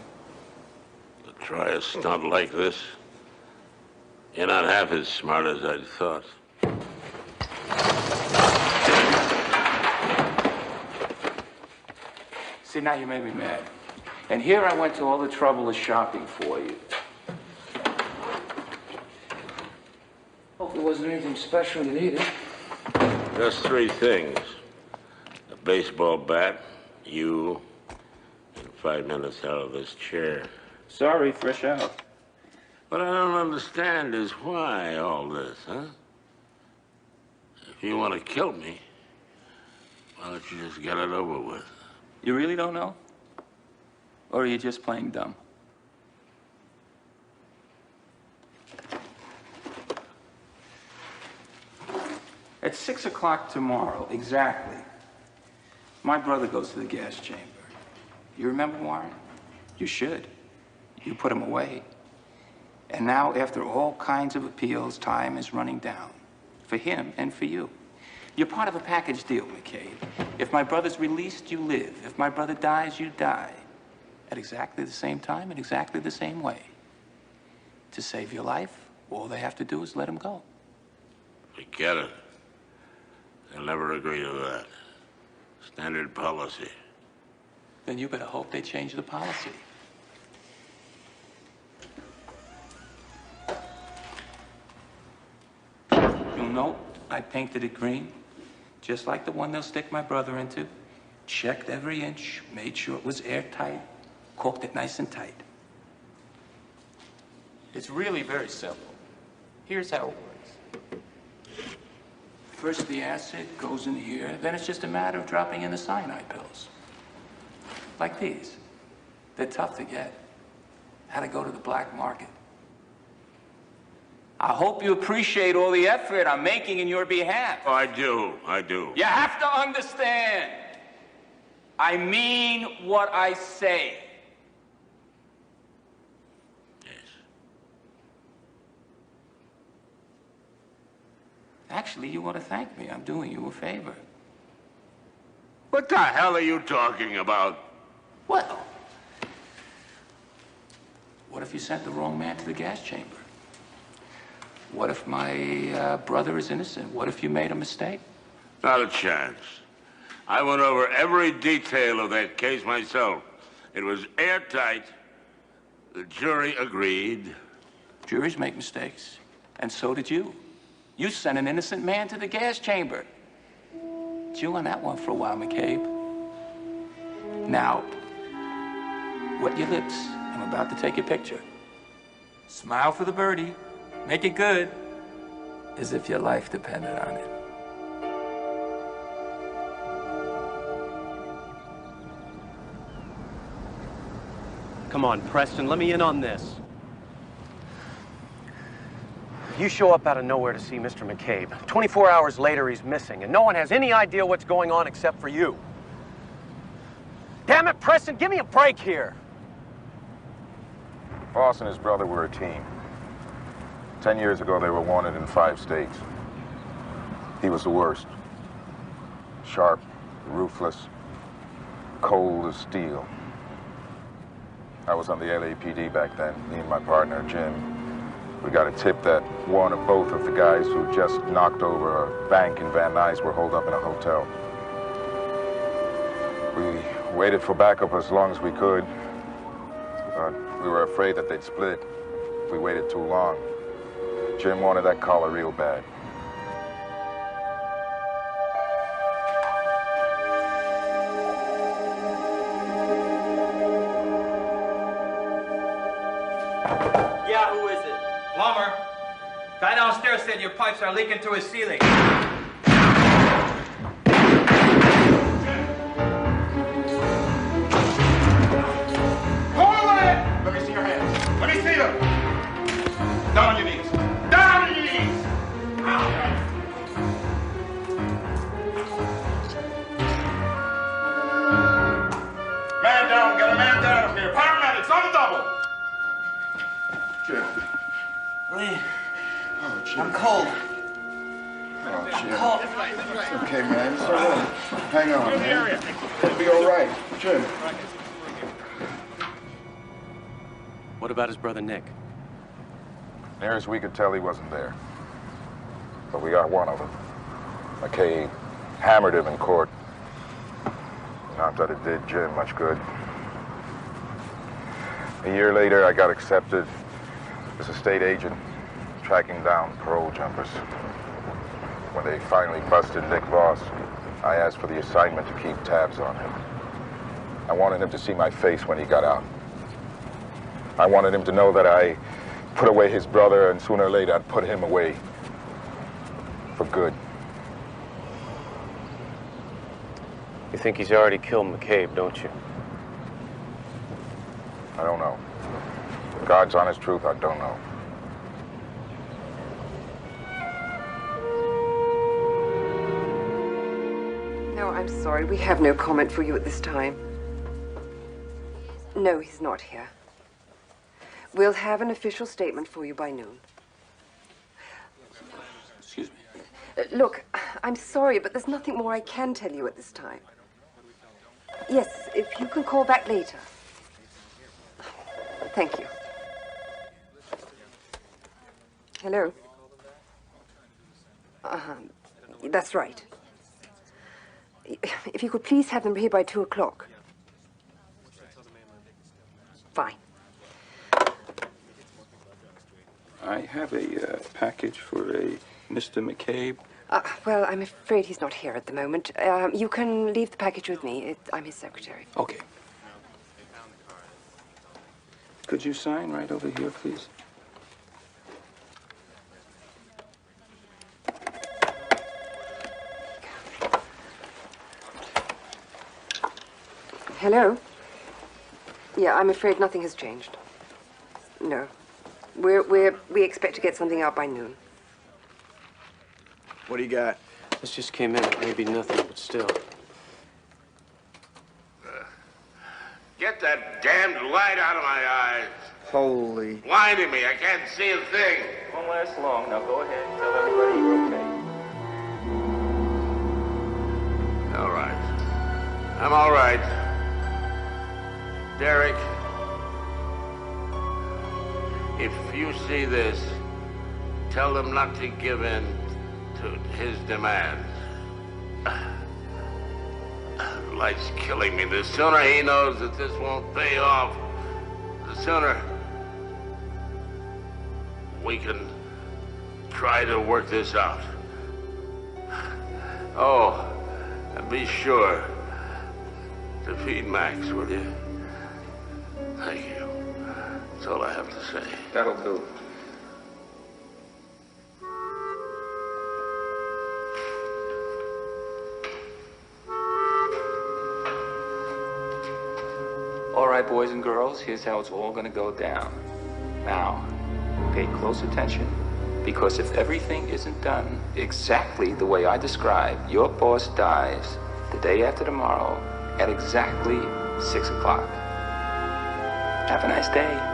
To try a stunt like this? You're not half as smart as I'd thought. See, now you made me mad. And here I went to all the trouble of shopping for you. Hope there wasn't anything special you needed. Just 3 things. A baseball bat, you, and 5 minutes out of this chair. Sorry, fresh out. What I don't understand is why all this, huh? If you want to kill me, why don't you just get it over with? You really don't know? Or are you just playing dumb? At 6 o'clock tomorrow, exactly, my brother goes to the gas chamber. You remember, Warren? You should. You put him away. And now, after all kinds of appeals, time is running down. For him and for you. You're part of a package deal, McCabe. If my brother's released, you live. If my brother dies, you die. At exactly the same time, in exactly the same way. To save your life, all they have to do is let him go. Forget it. They'll never agree to that. Standard policy. Then you better hope they change the policy. You'll note I painted it green, just like the one they'll stick my brother into. Checked every inch, made sure it was airtight, corked it nice and tight. It's really very simple. Here's how it works. First the acid goes in here, then it's just a matter of dropping in the cyanide pills. Like these. They're tough to get. Had to go to the black market. I hope you appreciate all the effort I'm making in your behalf. Oh, I do. You have to understand. I mean what I say. Yes. Actually, you ought to thank me. I'm doing you a favor. What the hell are you talking about? Well, what if you sent the wrong man to the gas chamber? What if my brother is innocent? What if you made a mistake? Not a chance. I went over every detail of that case myself. It was airtight. The jury agreed. Juries make mistakes, and so did you. You sent an innocent man to the gas chamber. Chew on that one for a while, McCabe. Now, wet your lips. I'm about to take your picture. Smile for the birdie. Make it good, as if your life depended on it. Come on, Preston, let me in on this. You show up out of nowhere to see Mr. McCabe. 24 hours later, he's missing, and no one has any idea what's going on except for you. Damn it, Preston, give me a break here. Boss and his brother were a team. 10 years ago, they were wanted in 5 states. He was the worst. Sharp, ruthless, cold as steel. I was on the LAPD back then, me and my partner, Jim. We got a tip that one or both of the guys who just knocked over a bank in Van Nuys were holed up in a hotel. We waited for backup as long as we could, but we were afraid that they'd split if we waited too long. Jim wanted that collar real bad. Yeah, who is it? Plumber. Guy downstairs said your pipes are leaking to his ceiling. Hold it! Let me see your hands. Let me see them. Down on your knees. Down on your knees! Man down, get a man down here. Paramedics on the double. Jim. Lee, Oh, Jim. I'm cold. Oh, Jim. I'm cold. It's okay, man. It's all right. Hang on, man. It'll be all right. Jim. What about his brother Nick? Near as we could tell, he wasn't there. But we got one of them. McCabe hammered him in court. Not that it did Jim much good. A year later, I got accepted as a state agent tracking down parole jumpers. When they finally busted Nick Voss, I asked for the assignment to keep tabs on him. I wanted him to see my face when he got out. I wanted him to know that I put away his brother, and sooner or later I'd put him away for good. You think he's already killed McCabe, don't you? I don't know. God's honest truth, I don't know. No, I'm sorry. We have no comment for you at this time. No, he's not here. We'll have an official statement for you by noon. Excuse me. Look, I'm sorry, but there's nothing more I can tell you at this time. Yes, if you can call back later. Thank you. Hello? That's right. If you could please have them here by 2 o'clock. Fine. I have a package for a Mr. McCabe. Well, I'm afraid he's not here at the moment. You can leave the package with me. I'm his secretary. Okay. Could you sign right over here, please? Hello? Yeah, I'm afraid nothing has changed. No. We expect to get something out by noon. What do you got? This just came in. It may be nothing, but still. Get that damned light out of my eyes. Holy. Blinding me. I can't see a thing. Won't last long. Now go ahead and tell everybody you're okay. All right. I'm all right. Derek, if you see this, tell them not to give in to his demands. Light's killing me. The sooner he knows that this won't pay off, the sooner we can try to work this out. Oh, and be sure to feed Max, will you? Thank you. That's all I have to say. That'll do. All right, boys and girls, here's how it's all gonna go down. Now, pay close attention, because if everything isn't done exactly the way I described, your boss dies the day after tomorrow at exactly 6 o'clock. Have a nice day.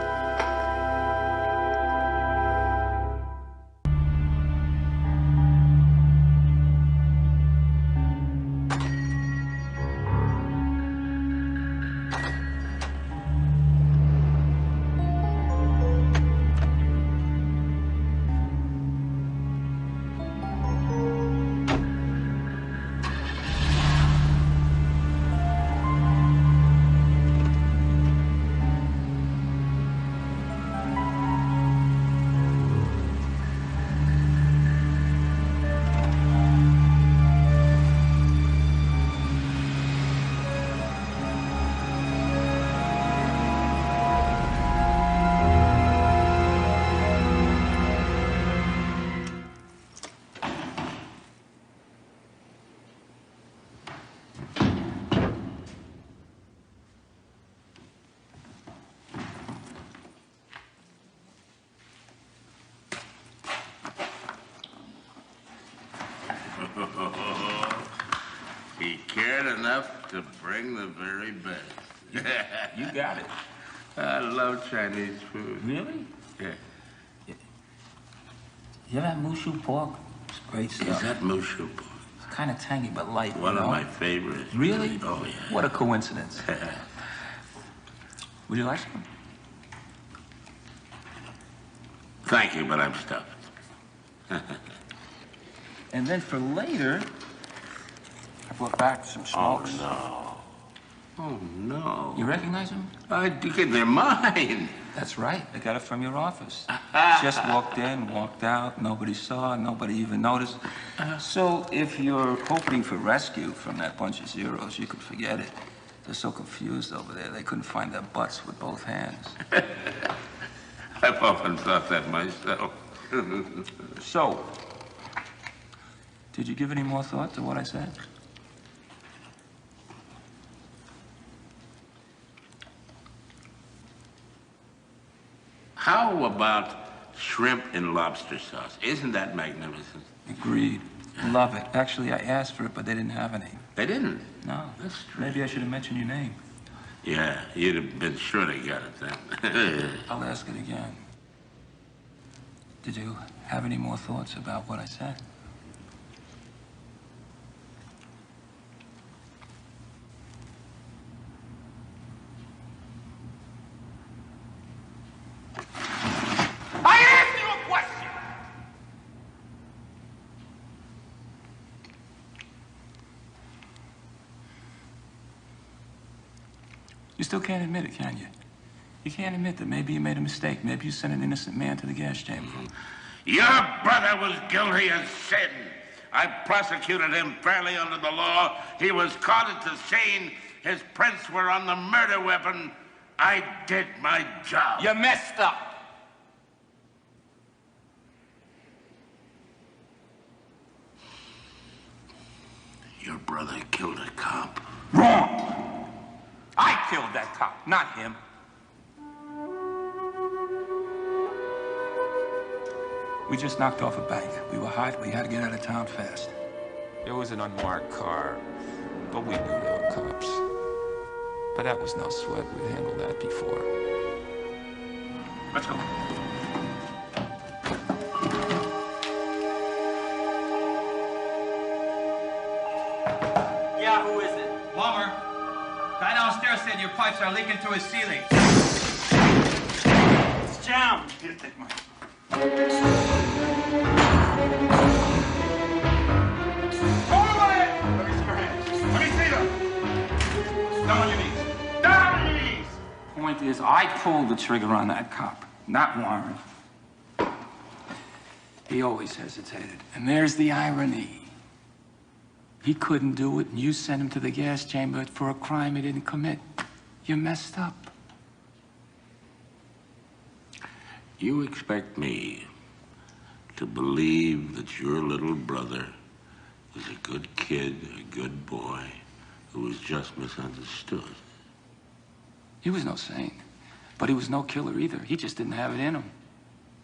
He cared enough to bring the very best. You got it. I love Chinese food. Really? Yeah. You ever have mushu pork? It's great stuff. Is that mushu pork? It's kind of tangy but light. One of my favorites. Really? Oh, yeah. What a coincidence. Would you like some? Thank you, but I'm stuffed. And then for later, I brought back some smokes. Oh, Oh, no. You recognize him? They're mine. That's right. I got it from your office. Just walked in, walked out. Nobody saw, nobody even noticed. So if you're hoping for rescue from that bunch of zeros, you could forget it. They're so confused over there, they couldn't find their butts with both hands. I've often thought that myself. So, did you give any more thought to what I said? How about shrimp and lobster sauce? Isn't that magnificent? Agreed. Love it. Actually, I asked for it, but they didn't have any. They didn't? No. That's strange. Maybe I should have mentioned your name. Yeah, you'd have been sure they got it then. I'll ask it again. Did you have any more thoughts about what I said? I asked you a question! You still can't admit it, can you? You can't admit that maybe you made a mistake. Maybe you sent an innocent man to the gas chamber. Your brother was guilty of sin. I prosecuted him fairly under the law. He was caught at the scene. His prints were on the murder weapon. I did my job. You messed up. Your brother killed a cop. Wrong! I killed that cop, not him. We just knocked off a bank. We were hot. We had to get out of town fast. It was an unmarked car, but we knew they were cops. But that was no sweat. We'd handled that before. Let's go. Yeah, who is it? Plumber. Guy downstairs said your pipes are leaking to his ceiling. It's jammed. Here, take mine. Go away! Let me see your hands. Let me see them. Down on your knees. Down on your knees. Point is, I pulled the trigger on that cop, not Warren. He always hesitated. And there's the irony. He couldn't do it, and you sent him to the gas chamber for a crime he didn't commit. You messed up. You expect me to believe that your little brother is a good kid, a good boy, who was just misunderstood? He was no saint, but he was no killer either. He just didn't have it in him.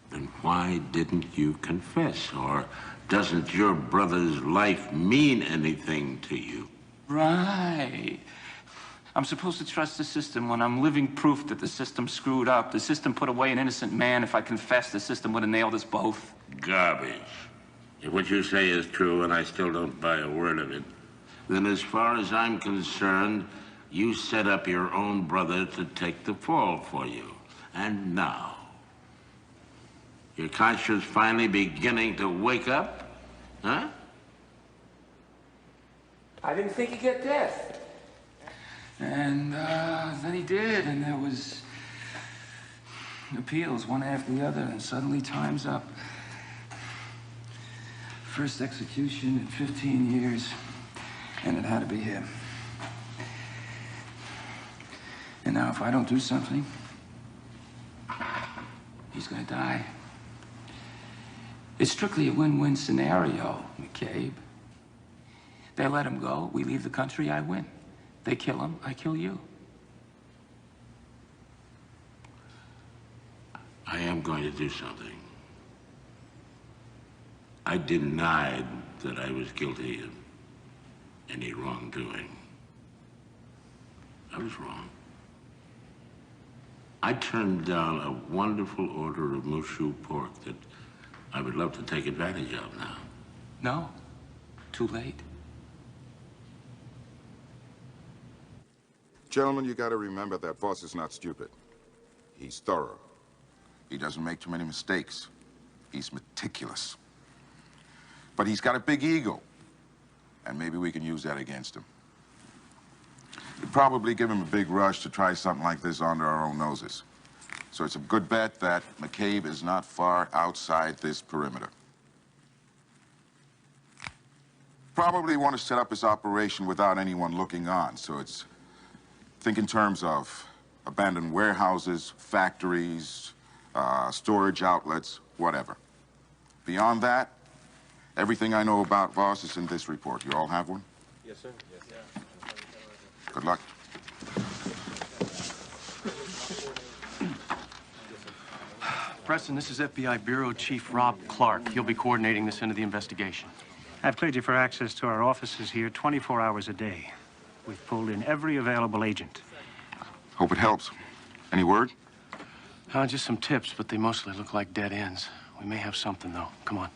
Then why didn't you confess? Or doesn't your brother's life mean anything to you? Right. I'm supposed to trust the system when I'm living proof that the system screwed up. The system put away an innocent man. If I confessed, the system would have nailed us both. Garbage. If what you say is true, and I still don't buy a word of it, then as far as I'm concerned, you set up your own brother to take the fall for you. And now, your conscience finally beginning to wake up? Huh? I didn't think he'd get death. And then he did, and there was appeals one after the other, and suddenly time's up. First execution in 15 years, and it had to be him. And now if I don't do something, he's gonna die. It's strictly a win-win scenario, McCabe. They let him go, we leave the country, I win. They kill him, I kill you. I am going to do something. I denied that I was guilty of any wrongdoing. I was wrong. I turned down a wonderful order of Mushu pork that I would love to take advantage of now. No, too late. Gentlemen, you gotta remember that boss is not stupid. He's thorough. He doesn't make too many mistakes. He's meticulous. But he's got a big ego. And maybe we can use that against him. You'd probably give him a big rush to try something like this under our own noses. So it's a good bet that McCabe is not far outside this perimeter. Probably want to set up his operation without anyone looking on, so it's... Think in terms of abandoned warehouses, factories, storage outlets, whatever. Beyond that, everything I know about Voss is in this report. You all have one? Yes, sir. Yes. Good luck. Preston, this is FBI Bureau Chief Rob Clark. He'll be coordinating this end of the investigation. I've cleared you for access to our offices here 24 hours a day. We've pulled in every available agent. Hope it helps. Any word? Just some tips, but they mostly look like dead ends. We may have something, though. Come on.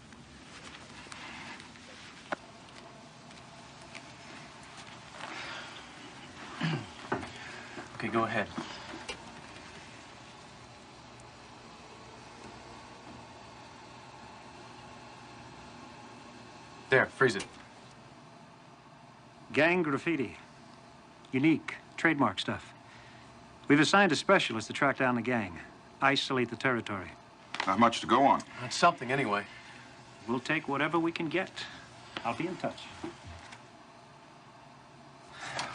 Okay, go ahead. There, freeze it. Gang graffiti. Unique, trademark stuff. We've assigned a specialist to track down the gang, isolate the territory. Not much to go on. That's something, anyway. We'll take whatever we can get. I'll be in touch.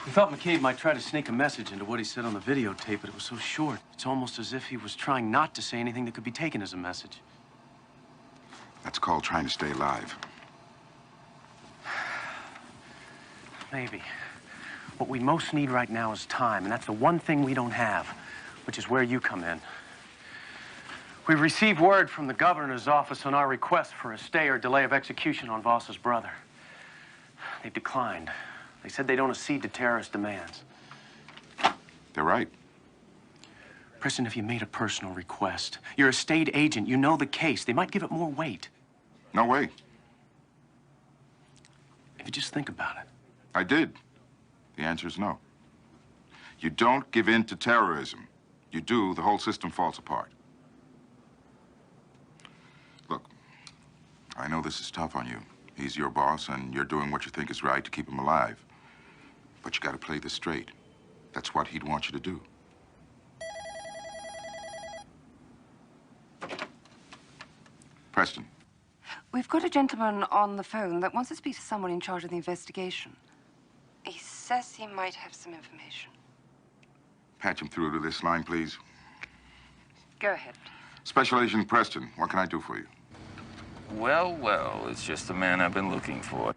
We thought McCabe might try to sneak a message into what he said on the videotape, but it was so short. It's almost as if he was trying not to say anything that could be taken as a message. That's called trying to stay alive. Maybe. What we most need right now is time, and that's the one thing we don't have, which is where you come in. We received word from the governor's office on our request for a stay or delay of execution on Voss's brother. They declined. They said they don't accede to terrorist demands. They're right. Preston, if you made a personal request, you're a state agent, you know the case. They might give it more weight. No way. If you just think about it. I did. The answer is no. You don't give in to terrorism. You do, the whole system falls apart. Look, I know this is tough on you. He's your boss, and you're doing what you think is right to keep him alive. But you gotta play this straight. That's what he'd want you to do. Preston. We've got a gentleman on the phone that wants to speak to someone in charge of the investigation. He says he might have some information. Patch him through to this line, please. Go ahead. Special Agent Preston, what can I do for you? Well, well, it's just the man I've been looking for.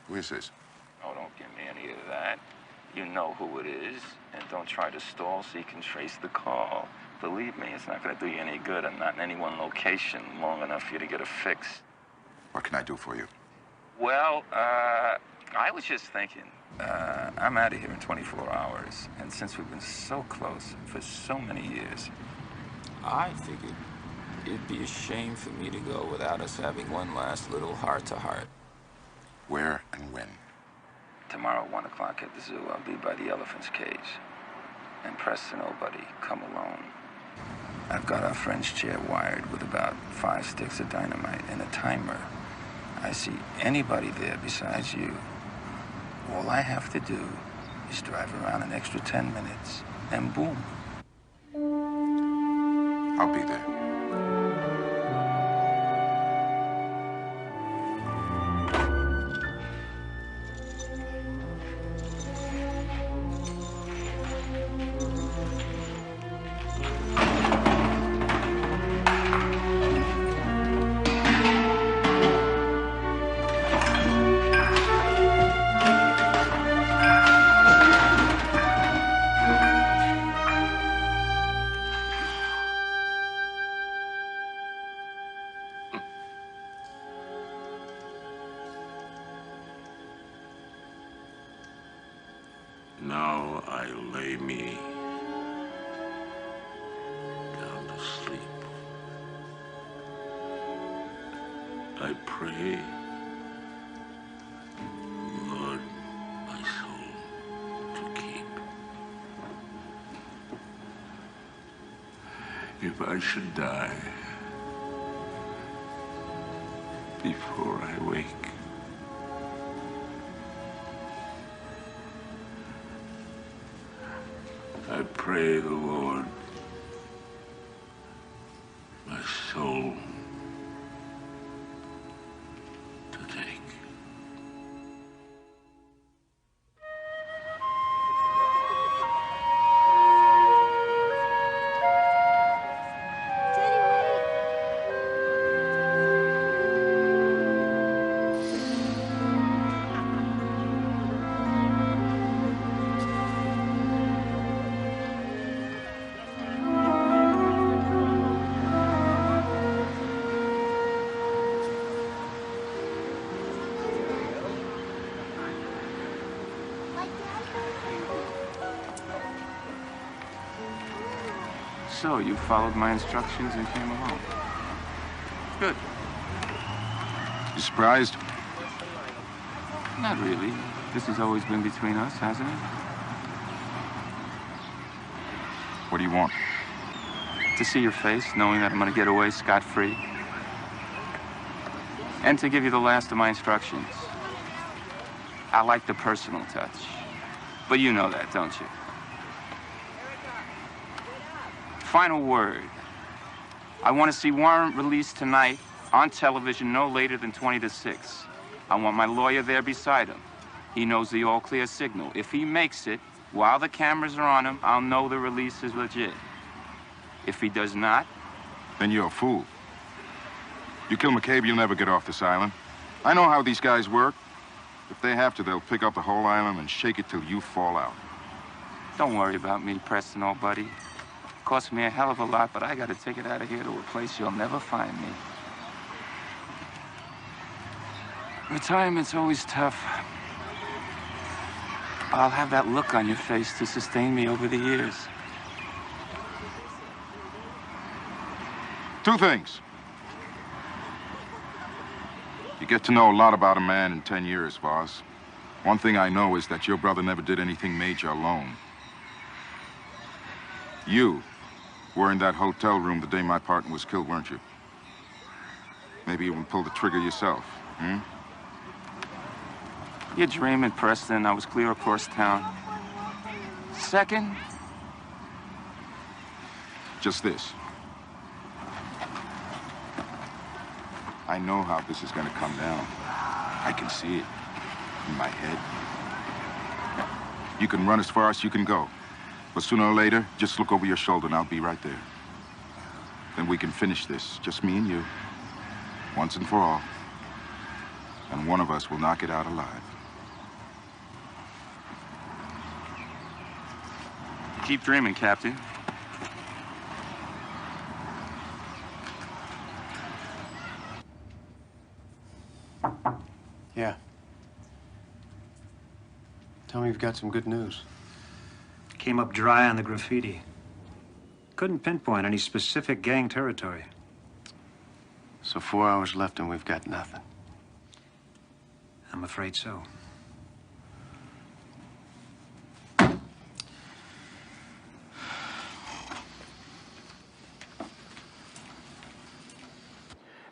Who is this? Oh, don't give me any of that. You know who it is, and don't try to stall so you can trace the call. Believe me, it's not going to do you any good. I'm not in any one location long enough for you to get a fix. What can I do for you? Well, I was just thinking, I'm out of here in 24 hours, and since we've been so close for so many years, I figured it'd be a shame for me to go without us having one last little heart-to-heart. Where and when? Tomorrow, 1 o'clock at the zoo, I'll be by the elephant's cage. And Preston, oh buddy, come alone. I've got our French chair wired with about 5 sticks of dynamite and a timer. I see anybody there besides you. All I have to do is drive around an extra 10 minutes, and boom. I'll be there. Now I lay me down to sleep. I pray, Lord, my soul to keep. If I should die before I wake, I pray the Lord my soul to take. So, you followed my instructions and came along. Good. You surprised? Not really. This has always been between us, hasn't it? What do you want? To see your face, knowing that I'm gonna get away scot-free. And to give you the last of my instructions. I like the personal touch. But you know that, don't you? Final word. I want to see warrant released tonight on television no later than 20 to 6. I want my lawyer there beside him. He knows the all-clear signal. If he makes it, while the cameras are on him, I'll know the release is legit. If he does not... Then you're a fool. You kill McCabe, you'll never get off this island. I know how these guys work. If they have to, they'll pick up the whole island and shake it till you fall out. Don't worry about me, Preston, old buddy. Cost me a hell of a lot, but I gotta take it out of here to a place you'll never find me. Retirement's always tough. I'll have that look on your face to sustain me over the years. Two things. You get to know a lot about a man in 10 years, boss. One thing I know is that your brother never did anything major alone. You were in that hotel room the day my partner was killed, weren't you? Maybe even pulled the trigger yourself, hmm? You're dreaming, Preston. I was clear across town. Second? Just this. I know how this is gonna come down. I can see it in my head. You can run as far as you can go. But sooner or later, just look over your shoulder and I'll be right there. Then we can finish this, just me and you, once and for all. And one of us will knock it out alive. Keep dreaming, Captain. Yeah. Tell me you've got some good news. Came up dry on the graffiti. Couldn't pinpoint any specific gang territory. So 4 hours left and we've got nothing. I'm afraid so.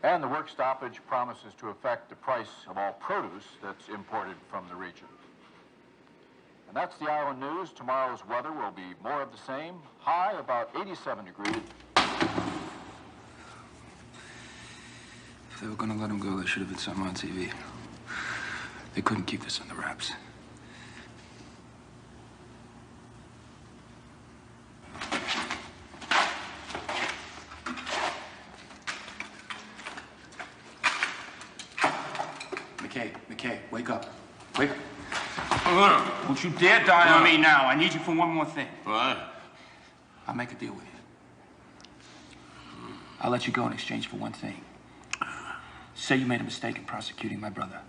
And the work stoppage promises to affect the price of all produce that's imported from the region. And that's the island news. Tomorrow's weather will be more of the same. High about 87 degrees. If they were gonna let him go, they should have had something on TV. They couldn't keep this under wraps. McCabe, wake up. Wake up. Don't you dare die on me now. I need you for one more thing. What? I'll make a deal with you. I'll let you go in exchange for one thing. Say you made a mistake in prosecuting my brother.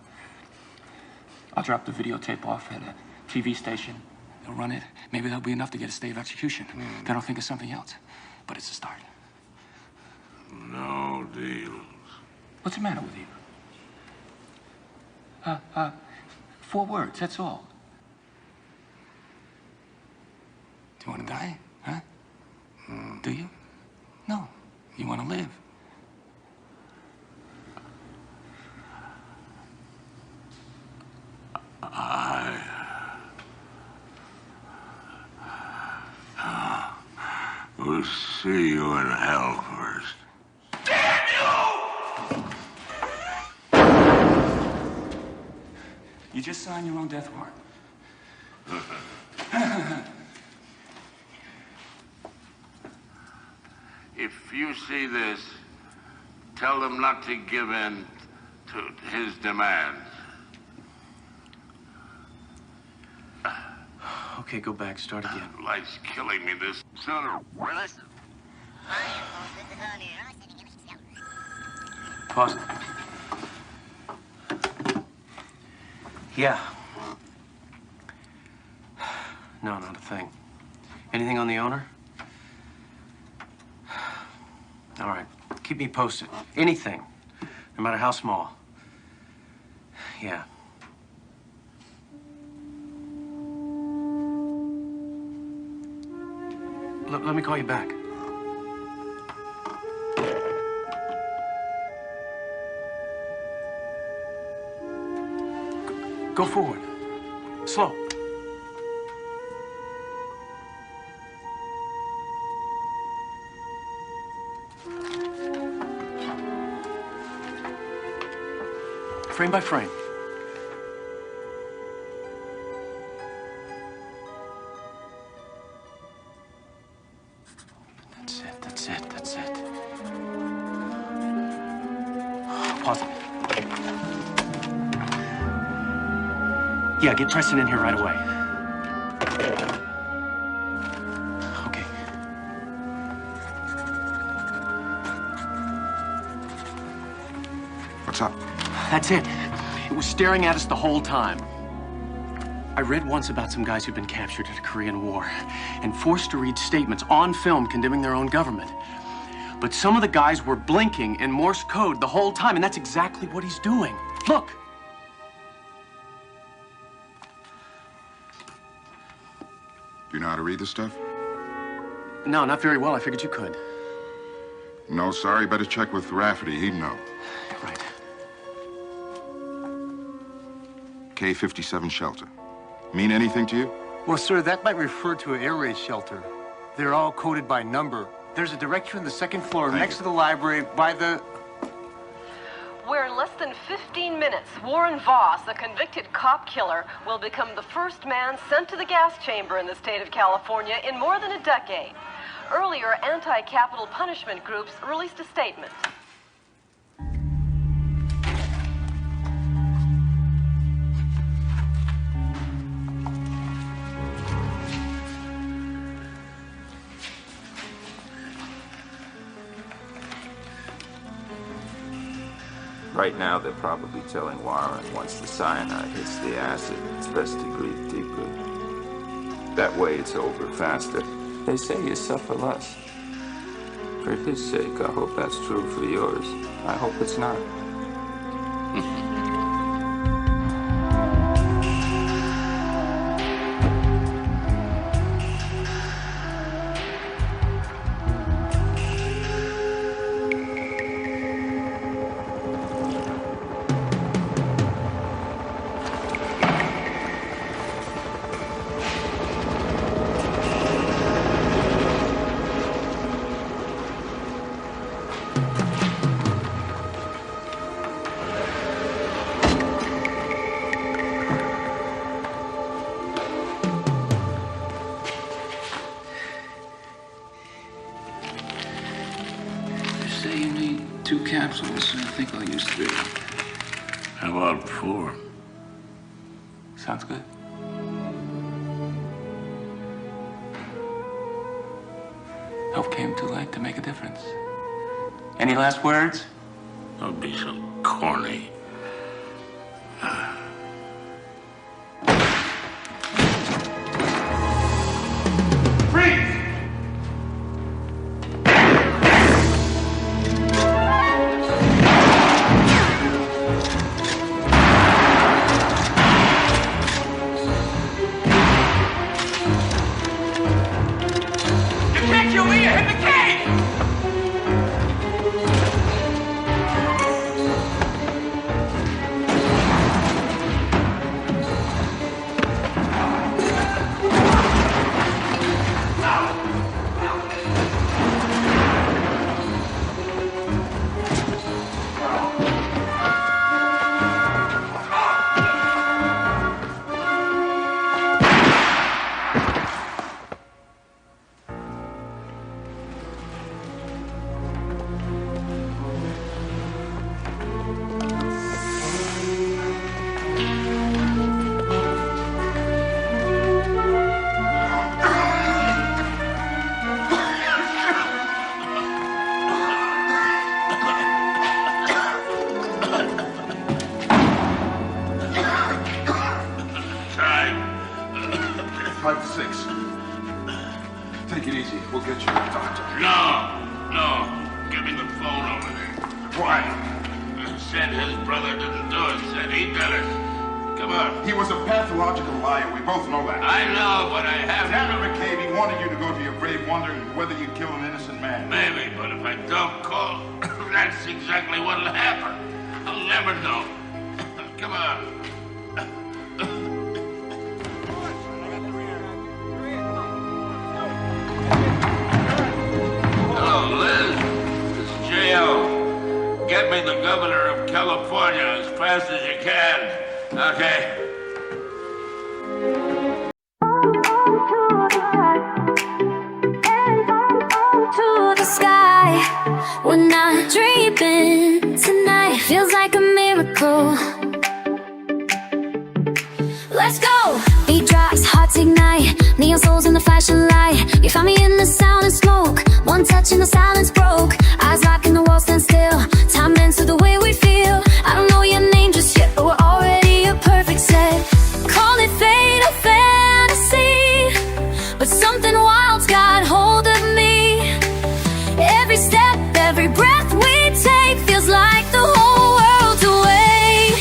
I'll drop the videotape off at a TV station. They'll run it. Maybe that'll be enough to get a stay of execution. Then I'll think of something else. But it's a start. No deals. What's the matter with you? 4 words, that's all. Do you want to die, huh? Do you? No. You want to live. I see you in hell first. You just signed your own death warrant. If you see this, tell them not to give in to his demands. Okay, go back. Start again. Life's killing me, this son of... Pause. Yeah. No, not a thing. Anything on the owner? All right. Keep me posted. Anything. No matter how small. Yeah. Let me call you back. Go forward. Slow. Frame by frame. That's it. Pause it. Yeah, get Preston in here right away. Okay. What's up? That's it. It was staring at us the whole time. I read once about some guys who'd been captured at a Korean War and forced to read statements on film condemning their own government. But some of the guys were blinking in Morse code the whole time, and that's exactly what he's doing. Look. Do you know how to read this stuff? No, not very well. I figured you could. No, sorry. Better check with Rafferty. He'd know. Right. K-57 shelter. Mean anything to you? Well, sir, that might refer to an air raid shelter. They're all coded by number. There's a directory on the second floor next to the library by the... Where in less than 15 minutes, Warren Voss, a convicted cop killer, will become the first man sent to the gas chamber in the state of California in more than a decade. Earlier, anti-capital punishment groups released a statement. Right now, they're probably telling Warren once the cyanide hits the acid, it's best to breathe deeply. That way, it's over faster. They say you suffer less. For his sake, I hope that's true for yours. I hope it's not. Capsules. I think I'll use 3. How about 4? Sounds good. Hope came too late to make a difference. Any last words? Don't be so corny. 5 to 6. Take it easy. We'll get you a doctor. No. Give me the phone over there. Why? Said his brother didn't do it. Said he did it. Come on. He was a pathological liar. We both know that. I know, but I have Damn it, McCabe. He wanted you to go to your grave wondering whether you'd kill an innocent man. Maybe, but if I don't call, that's exactly what'll happen. I'll never know. Come on. Hello, Liz. This is J.O. Get me the governor of California as fast as you can. Okay. To the sky, we're not dreaming tonight. Feels like a miracle. Let's go. Beat drops, hearts ignite. Neon souls in the flashing light. You found me in the sound and smoke. One touch and the silence broke. Eyes locked in the wall, stand still. Time bends to the way we feel. I don't know your name just yet, but we're already a perfect set. Call it fate or fantasy, but something wild's got hold of me. Every step, every breath we take feels like the whole world's away.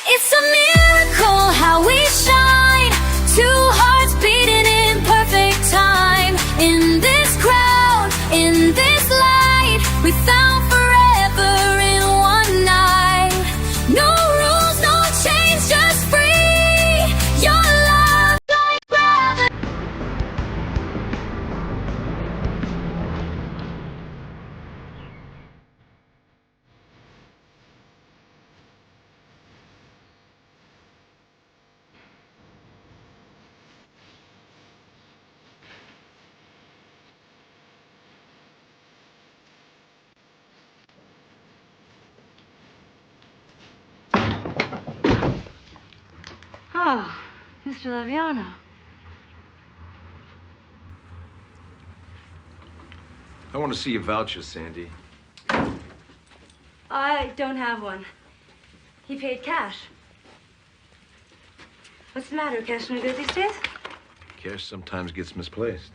It's a miracle how we shine. Two hearts beating in perfect time. In this crowd, in this light, we found forever in one night. No rules, no chains, just free. Your love like gravity. Oh, Mr. Laviano. I want to see your voucher, Sandy. I don't have one. He paid cash. What's the matter? Cash no good these days? Cash sometimes gets misplaced.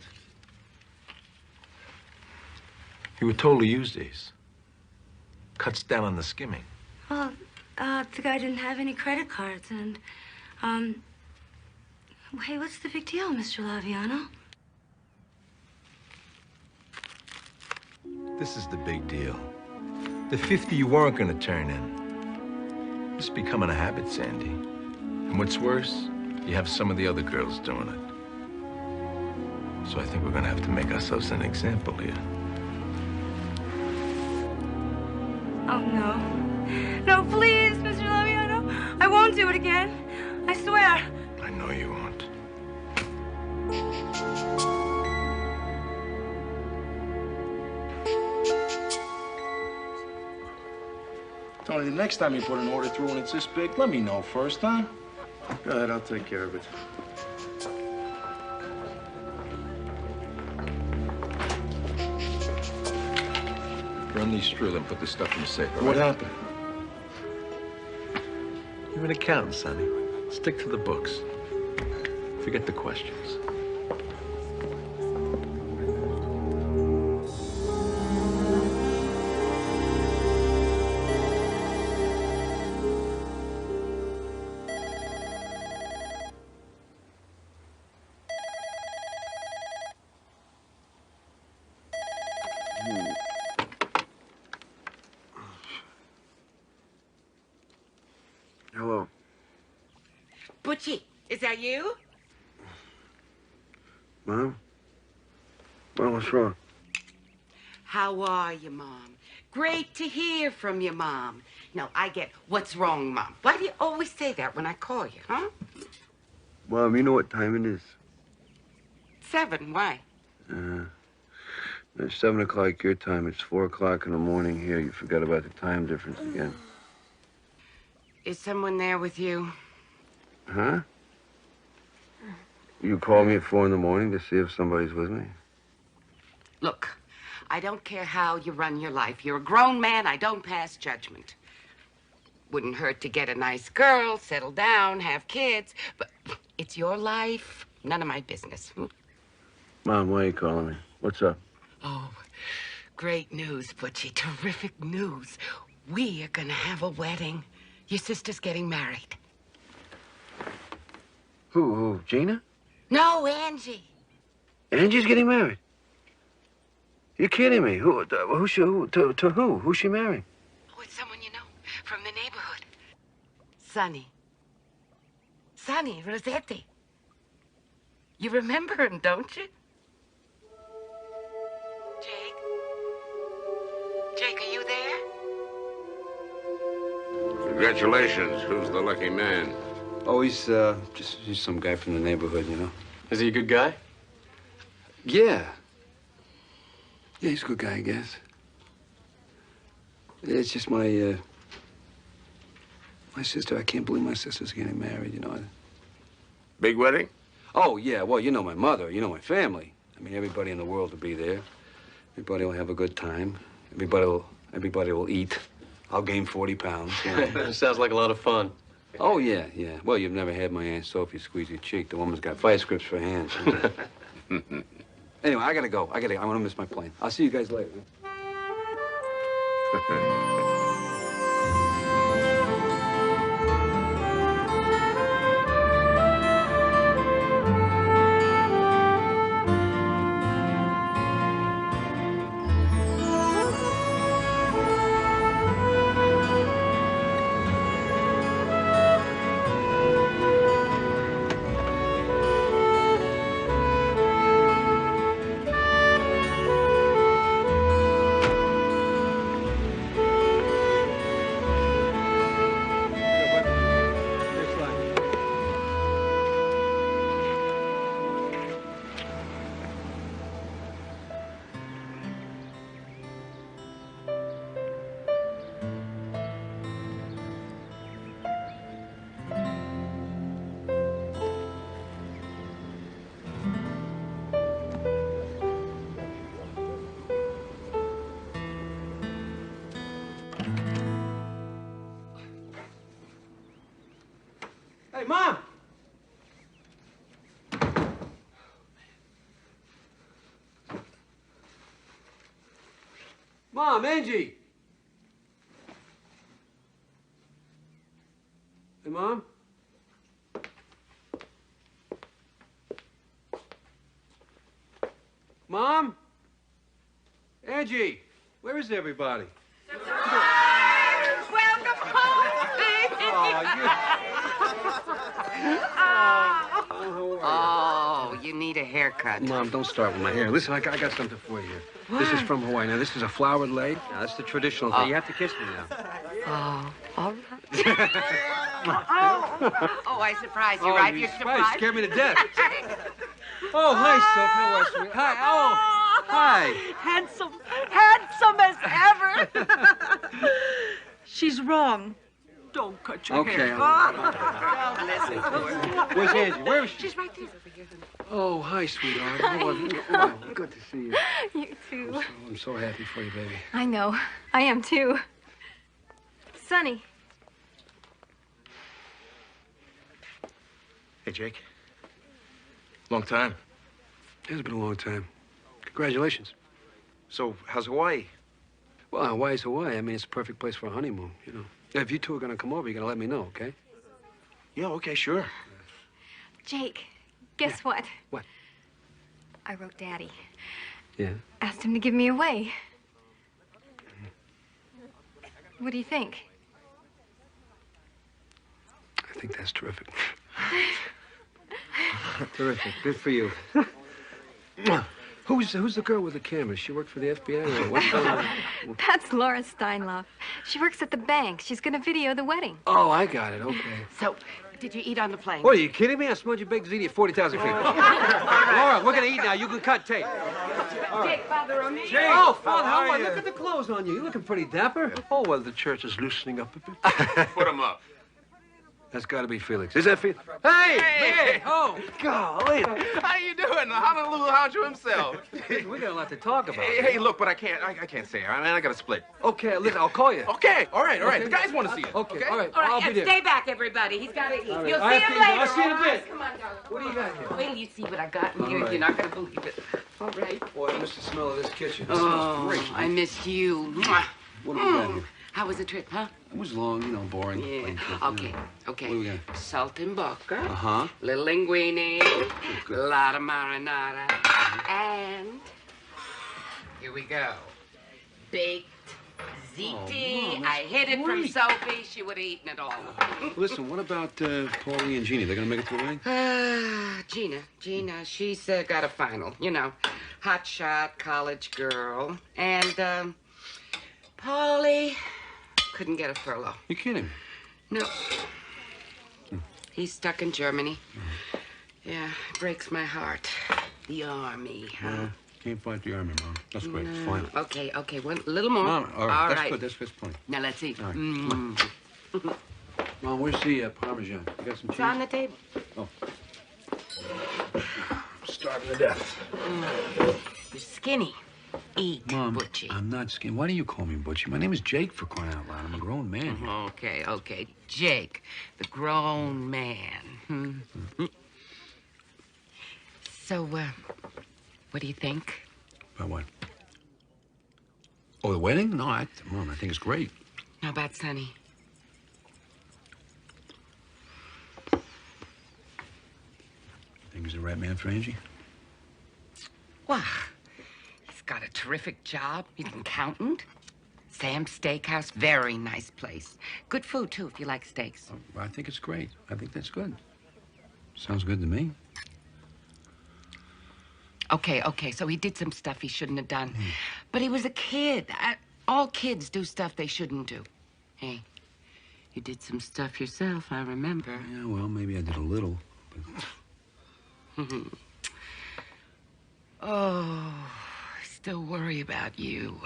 You were told to use these. Cuts down on the skimming. Well, the guy didn't have any credit cards, and, hey, what's the big deal, Mr. Laviano? This is the big deal. The 50 you weren't going to turn in. It's becoming a habit, Sandy. And what's worse, you have some of the other girls doing it. So I think we're going to have to make ourselves an example here. Oh, no. No, please, Mr. Laviano. I won't do it again. I swear. I know you won't. Tony, the next time you put an order through and it's this big, let me know first, huh? Go ahead, I'll take care of it. Run these through and put this stuff in the safe. all What right? happened? You're an accountant, Sonny. Stick to the books. Forget the questions. Hello. Butchie, is that you? Mom? Well, what's wrong? How are you, Mom? Great to hear from you, Mom. No, I get, what's wrong, Mom? Why do you always say that when I call you, huh? Mom, you know what time it is? 7, why? It's 7 o'clock your time. It's 4 o'clock in the morning here. You forgot about the time difference again. Is someone there with you? Huh? You call me at 4 in the morning to see if somebody's with me? Look, I don't care how you run your life. You're a grown man. I don't pass judgment. Wouldn't hurt to get a nice girl, settle down, have kids, but it's your life, None of my business. Mom, why are you calling me? What's up? Oh, great news, Butchie. Terrific news. We are gonna have a wedding. Your sister's getting married. Who? Gina? No, Angie. Angie's getting married? You're kidding me. Who's she marrying? Oh, it's someone you know from the neighborhood. Sonny. Sonny Rossetti. You remember him, don't you? Jake? Jake, are you there? Congratulations. Who's the lucky man? Oh, he's some guy from the neighborhood, you know. Is he a good guy? Yeah. Yeah, he's a good guy, I guess. It's just my sister. I can't believe my sister's getting married, you know. Big wedding? Oh, yeah. Well, you know my mother. You know my family. I mean, everybody in the world will be there. Everybody will have a good time. Everybody will eat. I'll gain 40 pounds. You know. Sounds like a lot of fun. Oh, yeah, yeah. Well, you've never had my Aunt Sophie squeeze your cheek. The woman's got vice grips for hands. Anyway, I gotta go. I'm gonna miss my plane. I'll see you guys later. Hey, Mom! Mom, Angie! Hey, Mom? Mom? Angie! Where is everybody? Welcome home, baby! Oh, you need a haircut. Mom, don't start with my hair. Listen, I got something for you here. This is from Hawaii. Now, this is a flowered lei. Now, that's the traditional thing. You have to kiss me now. Oh, all right. Oh, I surprised you, right? You're surprised. You scared me to death. Oh, hi, Soph. How are you? Hi. Oh, hi. Handsome as ever. She's wrong. Don't cut your Okay, hair. Don't listen to her. Where's Angie? Where is she? She's right there. Oh, hi, sweetheart. Oh, good to see you. You too. I'm so happy for you, baby. I know. I am too. Sonny. Hey, Jake. Long time. It's been a long time. Congratulations. So, how's Hawaii? Well, Hawaii's Hawaii. I mean, it's a perfect place for a honeymoon, you know. If you two are going to come over, you're going to let me know, okay? Yeah, okay, sure. Jake, guess what? What? I wrote Daddy. Yeah? Asked him to give me away. What do you think? I think that's terrific. Terrific. Good for you. Who's the girl with the camera? She work for the FBI or what's going on? That's Laura Steinloff. She works at the bank. She's going to video the wedding. Oh, I got it. Okay. So, did you eat on the plane? What, are you kidding me? I smelled your baked ziti at 40,000 feet. Laura, we're going to eat now. You can cut tape. Jake, Father O'Neill. Jake, oh, Father, how are you? Look at the clothes on you. You're looking pretty dapper. Oh, well, the church is loosening up a bit. Put him up. That's got to be Felix. Is that Felix? Hey! Oh! Golly. How you doing? good. Now, Honolulu, how'd you himself? We got a lot to talk about. Hey, look, but I can't say it. I mean, I got to split. Okay, listen, I'll call you. Okay, all right. Okay. The guys want to see you. Okay, all right, All right, I'll be and there. stay back, everybody. He's got to eat. All right. You'll All see right, him Pete, later. I'll see you in a all right? bit. Come on, darling. What do you got here? Wait till you see what I got in All here. right. You're not going to believe it. All right. Boy, I miss the smell of this kitchen. It Oh, smells great. I missed you. Mwah. What do we got here? How was the trip, huh? It was long, boring. Yeah. plain trip, Okay, okay. What do we got? Saltimbocca. Uh-huh. Little linguine. good. A lot of marinara. And here we go. Baked ziti. Oh, Mom, I hid it from great. Sophie. She would have eaten it all. Listen, what about Paulie and Jeannie? They're gonna make it to the wedding? Gina, she's got a final. Hot shot, college girl. And, Paulie couldn't get a furlough. You kidding? No. He's stuck in Germany. Yeah, it breaks my heart. The army, huh? Well, can't fight the army, Mom. That's great. It's fine. Okay, one little more. Mom, all right. That's good. That's plenty. Now let's eat. All right. Mom, where's the Parmesan? You got some cheese? It's on the table. Oh. Starving to death. You're skinny. Eat, Mom, Butchie. I'm not skinny. Why do you call me Butchie? My name is Jake, for crying out loud. I'm a grown man. Okay. Jake, the grown man. So, what do you think? About what? Oh, the wedding? No, Mom, I think it's great. How about Sonny? Think he's the right man for Angie? Well, he's got a terrific job. He's an accountant. Sam's Steakhouse, very nice place. Good food, too, if you like steaks. Oh, I think it's great. I think that's good. Sounds good to me. Okay, so he did some stuff he shouldn't have done. But he was a kid. All kids do stuff they shouldn't do. Hey, you did some stuff yourself, I remember. Yeah, well, maybe I did a little. But... Oh, I still worry about you.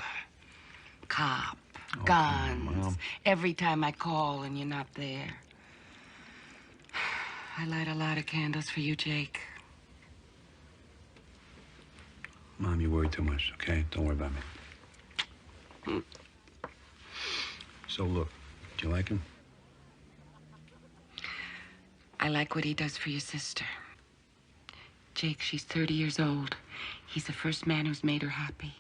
Cop, guns. Well. Every time I call and you're not there. I light a lot of candles for you, Jake. Mom, you worry too much, okay? Don't worry about me. So, look, do you like him? I like what he does for your sister. Jake, she's 30 years old. He's the first man who's made her happy.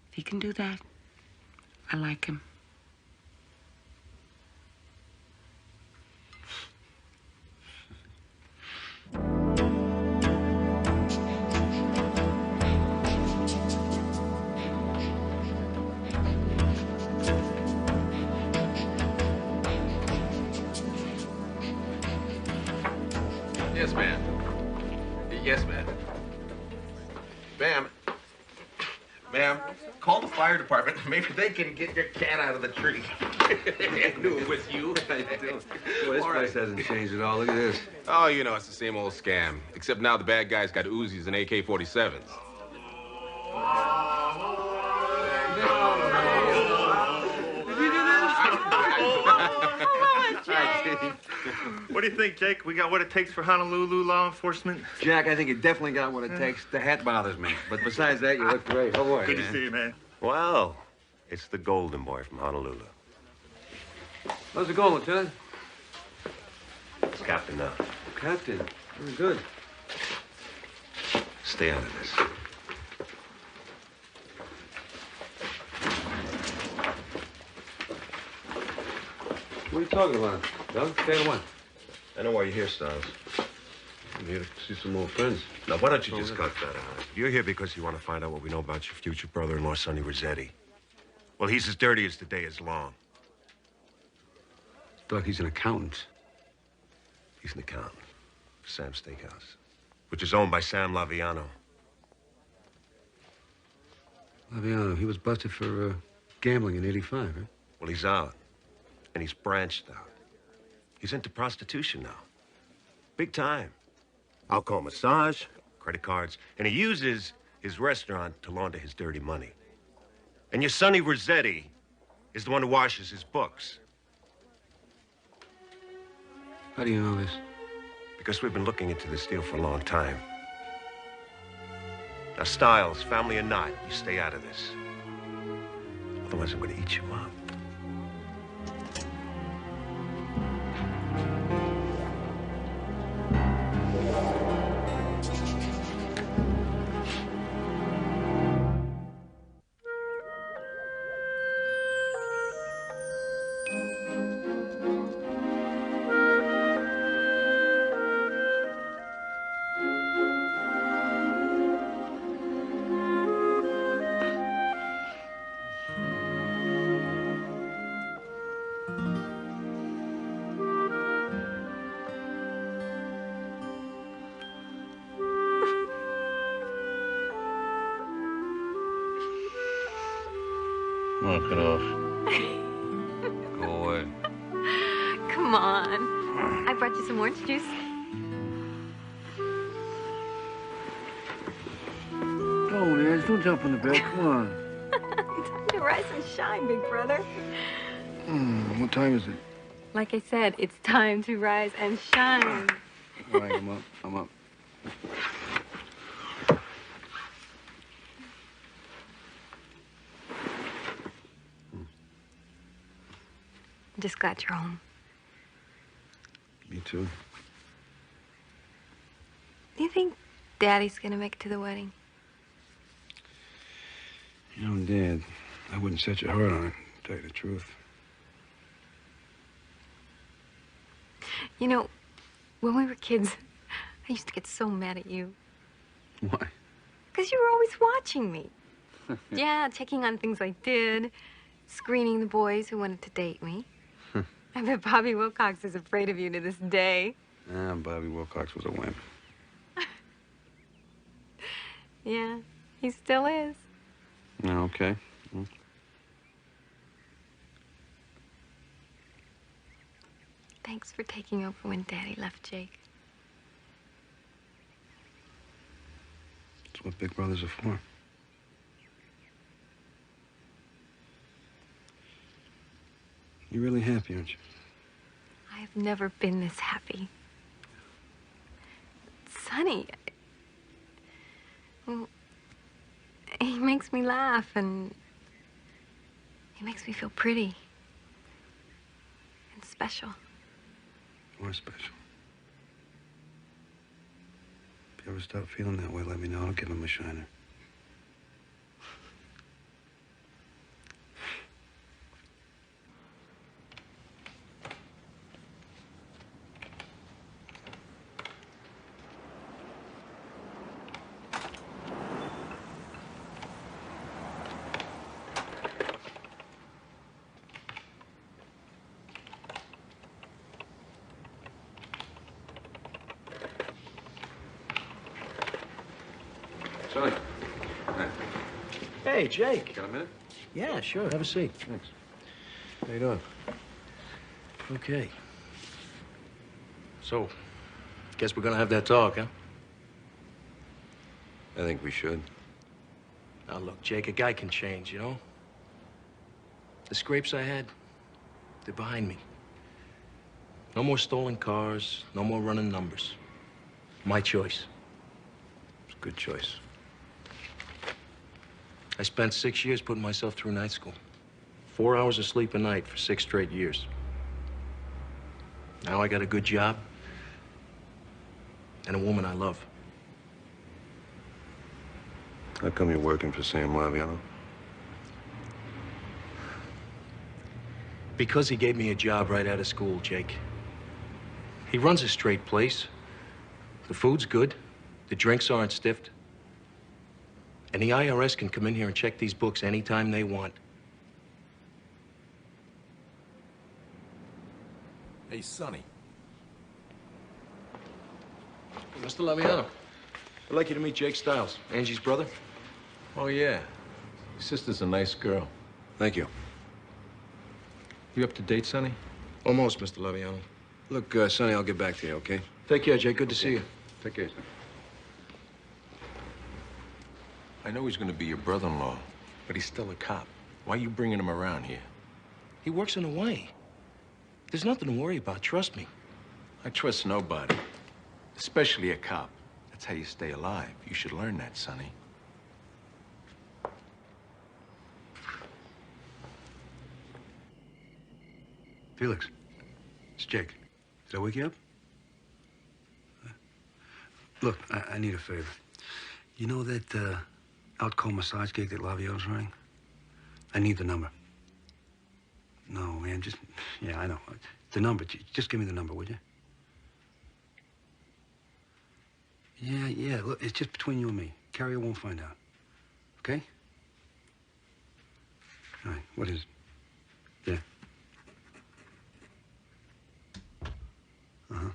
If he can do that, I like him. Yes, ma'am. Yes, ma'am. Ma'am, call the fire department. Maybe they can get your cat out of the tree. I knew it was you. Well, this place hasn't changed at all. Look at this. Oh, it's the same old scam. Except now the bad guys got Uzis and AK-47s. What do you think, Jake? We got what it takes for Honolulu law enforcement? Jack, I think you definitely got what it takes. The hat bothers me. But besides that, you look great. Oh, boy. Good to see you, man. Well, it's the golden boy from Honolulu. How's it going, Lieutenant? It's Captain now. Captain. Very good. Stay out of this. What are you talking about? Doug? Stay out of what? I know why you're here, Styles. I'm here to see some old friends. Now, why don't you just cut that out? You're here because you want to find out what we know about your future brother-in-law, Sonny Rossetti. Well, he's as dirty as the day is long. Doug, he's an accountant. He's an accountant. Sam's Steakhouse, which is owned by Sam Laviano. Laviano, he was busted for gambling in '85, right? Well, he's out. And he's branched out. He's into prostitution now. Big time. Alcohol massage, credit cards, and he uses his restaurant to launder his dirty money. And your Sonny Rossetti is the one who washes his books. How do you know this? Because we've been looking into this deal for a long time. Now, Styles, family or not, you stay out of this. Otherwise, I'm gonna eat you up. Knock it off. Go away. Come on. I brought you some orange juice. Oh, Nance, don't jump on the bed. Come on. Time to rise and shine, big brother. What time is it? Like I said, it's time to rise and shine. All right, I'm up. I'm up. I'm just glad you're home. Me too. Do you think Daddy's gonna make it to the wedding? You know, Dad, I wouldn't set your heart on it, to tell you the truth. You know, when we were kids, I used to get so mad at you. Why? Because you were always watching me. Yeah, checking on things I did, screening the boys who wanted to date me. I bet Bobby Wilcox is afraid of you to this day. Bobby Wilcox was a wimp. Yeah, he still is. Yeah, okay. Thanks for taking over when Daddy left Jake. That's what big brothers are for. You're really happy, aren't you? I've never been this happy. Sonny, well, he makes me laugh and he makes me feel pretty and special. You are special. If you ever stop feeling that way, let me know. I'll give him a shiner. Sonny. Hey, Jake. Got a minute? Yeah, sure. Have a seat. Thanks. How you doing? Okay. So, guess we're gonna have that talk, huh? I think we should. Now, look, Jake, a guy can change, you know? The scrapes I had, they're behind me. No more stolen cars, no more running numbers. My choice. It's a good choice. I spent 6 years putting myself through night school. 4 hours of sleep a night for 6 straight years. Now I got a good job and a woman I love. How come you're working for Sam Laviano? Because he gave me a job right out of school, Jake. He runs a straight place. The food's good. The drinks aren't stiffed. And the IRS can come in here and check these books anytime they want. Hey, Sonny. Mr. Laviano, I'd like you to meet Jake Styles, Angie's brother. Oh, yeah. Your sister's a nice girl. Thank you. You up to date, Sonny? Almost, Mr. Laviano. Look, Sonny, I'll get back to you, okay? Take care, Jake. Good to see you. Take care, Sonny. I know he's gonna be your brother-in-law, but he's still a cop. Why are you bringing him around here? He works in a way. There's nothing to worry about, trust me. I trust nobody, especially a cop. That's how you stay alive. You should learn that, Sonny. Felix, it's Jake. Did I wake you up? Look, I need a favor. You know that out-call massage gig that Lavio's running? I need the number. No, man, just... Yeah, I know. The number. Just give me the number, would you? Yeah, look, it's just between you and me. Carrier won't find out. Okay? All right, what is it? Yeah. Uh-huh.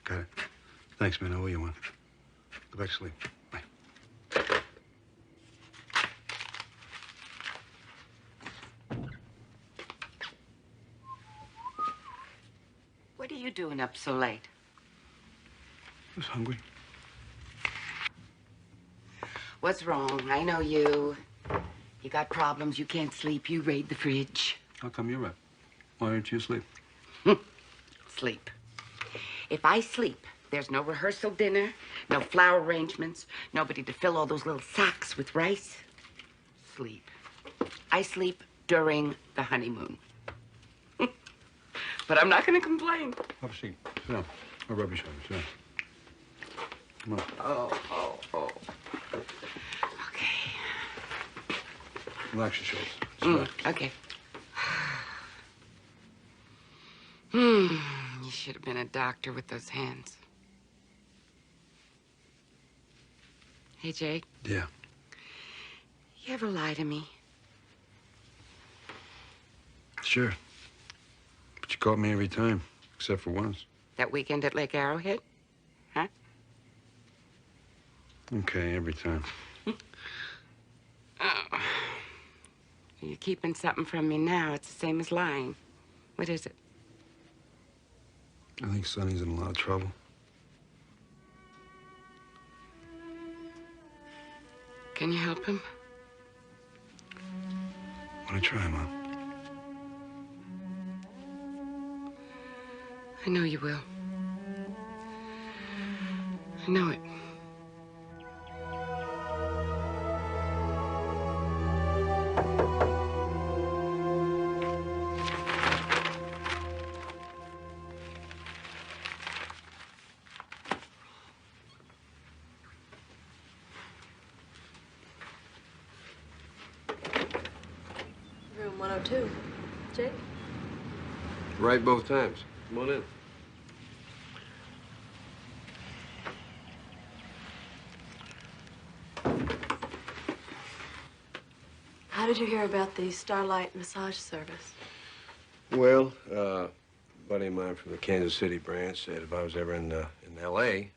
Got it. Thanks, man. I owe you one. Go back to sleep. Bye. What are you doing up so late? I was hungry. What's wrong? I know you. You got problems. You can't sleep. You raid the fridge. How come you're up? Why aren't you asleep? Sleep. If I sleep, there's no rehearsal dinner, no flower arrangements, nobody to fill all those little sacks with rice. Sleep. I sleep during the honeymoon. But I'm not going to complain. Have a seat. Sit down. I'll rub your shoulder. Sit down. Come on. Oh. Relax your shoulders. Okay. You should have been a doctor with those hands. Hey, Jake. Yeah. You ever lie to me? Sure. But you caught me every time, except for once. That weekend at Lake Arrowhead? Huh? Okay, every time. Oh. You're keeping something from me now. It's the same as lying. What is it? I think Sonny's in a lot of trouble. Can you help him? Want to try, Mom? I know you will. I know it. Room 102. Jake? Right both times. Come on in. How did you hear about the Starlight massage service? Well, a buddy of mine from the Kansas City branch said if I was ever in L.A.,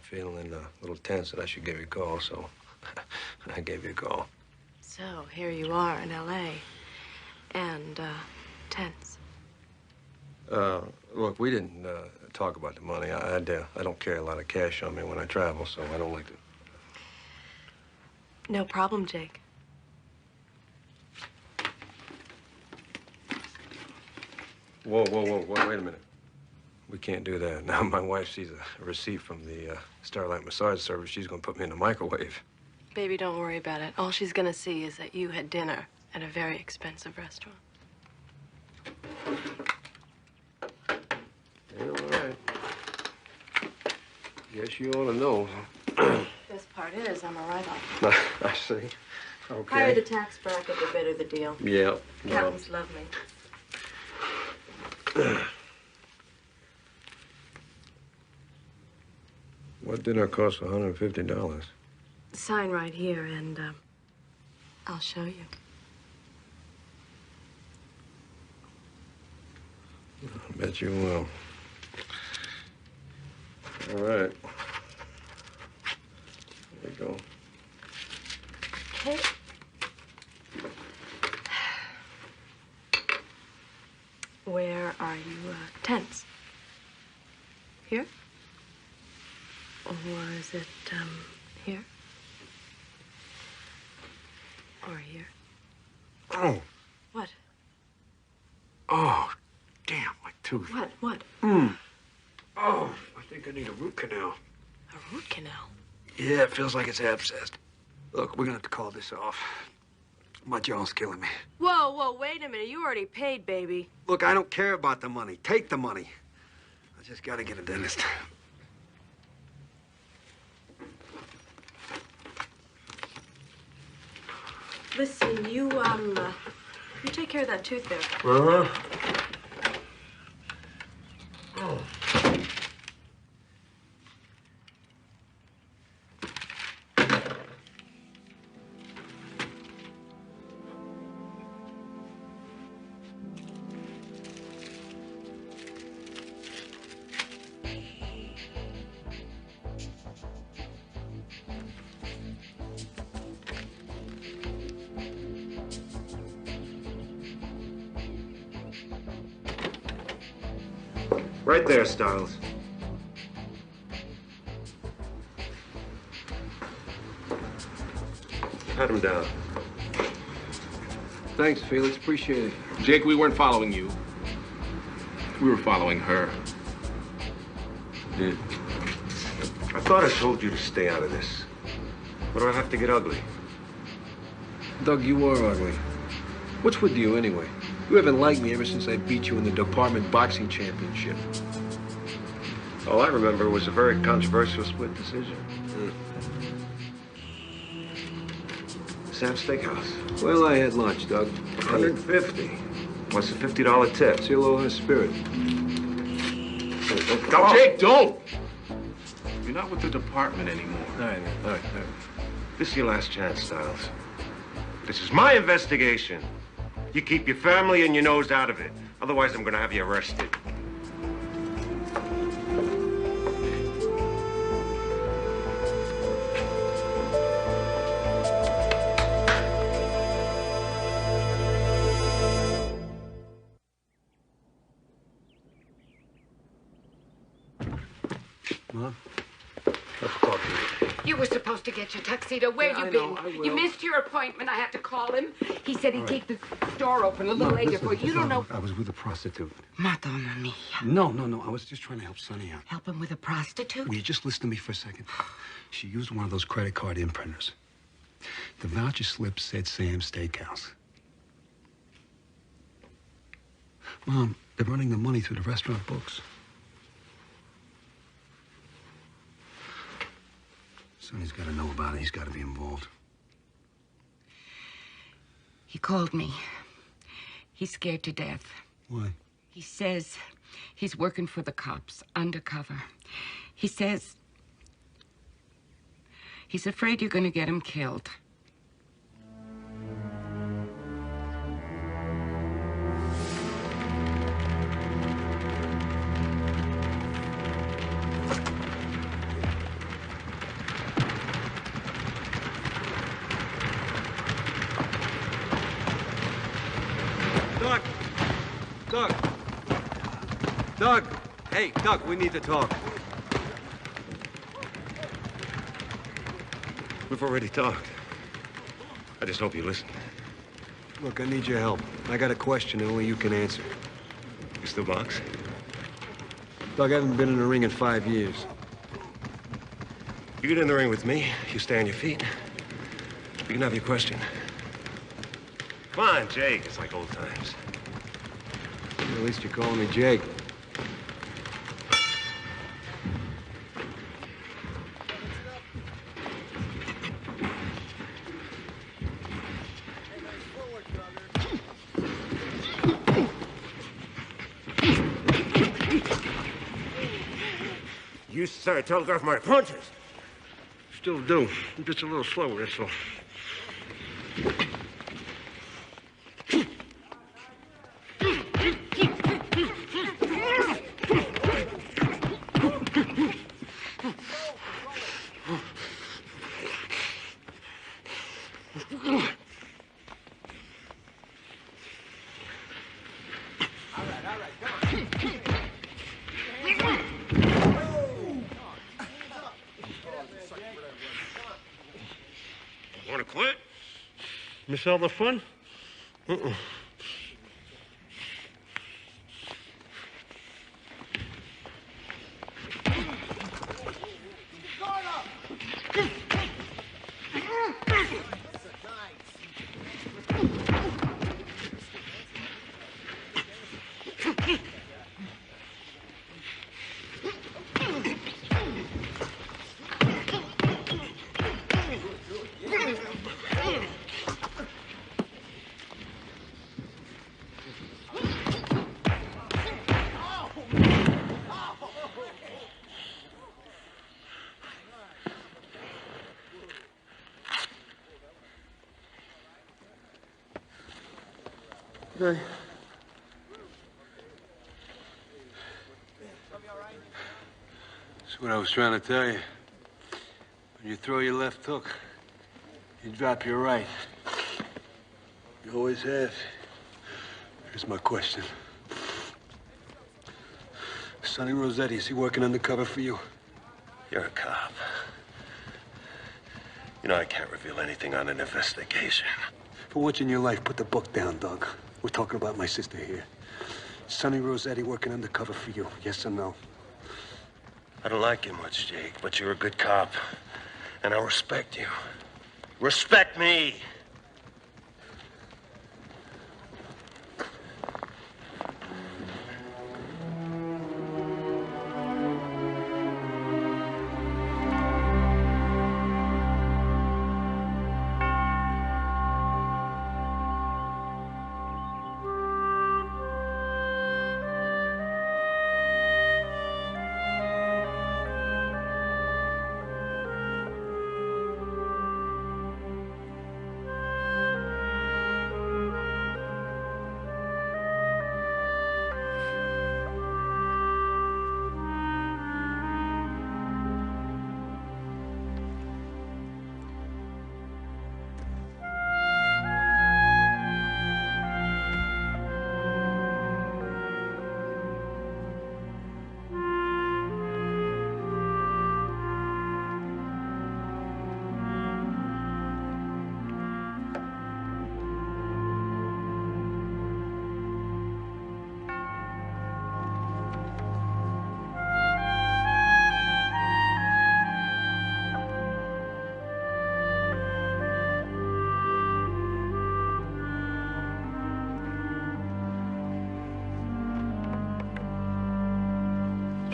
feeling a little tense, that I should give you a call, so I gave you a call. So, here you are in L.A. and, tense. Look, we didn't talk about the money. I don't carry a lot of cash on me when I travel, so I don't like to... No problem, Jake. Whoa, wait a minute. We can't do that. Now, my wife sees a receipt from the Starlight massage service. She's gonna put me in the microwave. Baby, don't worry about it. All she's gonna see is that you had dinner at a very expensive restaurant. Yeah, all right. Guess you ought to know. Best part is, I'm a write-off. I see. Okay. Higher the tax bracket, the better the deal. Yeah. Accountants love me. What dinner cost $150? Sign right here, and I'll show you. I bet you will. All right. There you go. Okay. Where are you tense? Here? Or is it, here? Or here? Oh. What? Oh, damn, my tooth. What? Oh, I think I need a root canal. A root canal? Yeah, it feels like it's abscessed. Look, we're gonna have to call this off. My jaw's killing me. Whoa, whoa, wait a minute. You already paid, baby. Look, I don't care about the money. Take the money. I just gotta get a dentist. Listen, you take care of that tooth there. Uh-huh. Oh. Right there, Stiles. Pat him down. Thanks, Felix. Appreciate it. Jake, we weren't following you. We were following her. Yeah. I thought I told you to stay out of this. Why do I have to get ugly? Doug, you are ugly. What's with you, anyway? You haven't liked me ever since I beat you in the department boxing championship. All I remember was a very controversial split decision. Sam's Steakhouse. Well, I had lunch, Doug. 150. What's the $50 tip? Seal over her spirit. Go, Jake, don't! You're not with the department anymore. All right. This is your last chance, Stiles. This is my investigation. You keep your family and your nose out of it. Otherwise, I'm gonna have you arrested. Mom? You were supposed to get your tuxedo. Where you been? You missed your appointment. I had to call him. He said he'd take the store open a little later for you. You don't know. I was with a prostitute. Madonna mia. No. I was just trying to help Sonny out. Help him with a prostitute? Will you just listen to me for a second? She used one of those credit card imprinters. The voucher slip said Sam's Steakhouse. Mom, they're running the money through the restaurant books. Sonny's got to know about it. He's got to be involved. He called me. He's scared to death. Why? He says he's working for the cops, undercover. He says he's afraid you're going to get him killed. Doug! Hey, Doug, we need to talk. We've already talked. I just hope you listen. Look, I need your help. I got a question that only you can answer. You still box? Doug, I haven't been in the ring in 5 years. You get in the ring with me, you stay on your feet. You can have your question. Come on, Jake. It's like old times. At least you're calling me Jake. You used to start to telegraph my punches. Still do. I'm just a little slower, that's all. Want to quit? Miss all the fun? Okay. That's what I was trying to tell you. When you throw your left hook, you drop your right. You always have. Here's my question. Sonny Rossetti, is he working undercover for you? You're a cop. You know I can't reveal anything on an investigation. For once in your life, put the book down, Doug. We're talking about my sister here. Sonny Rossetti working undercover for you, yes or no? I don't like you much, Jake, but you're a good cop. And I respect you. Respect me!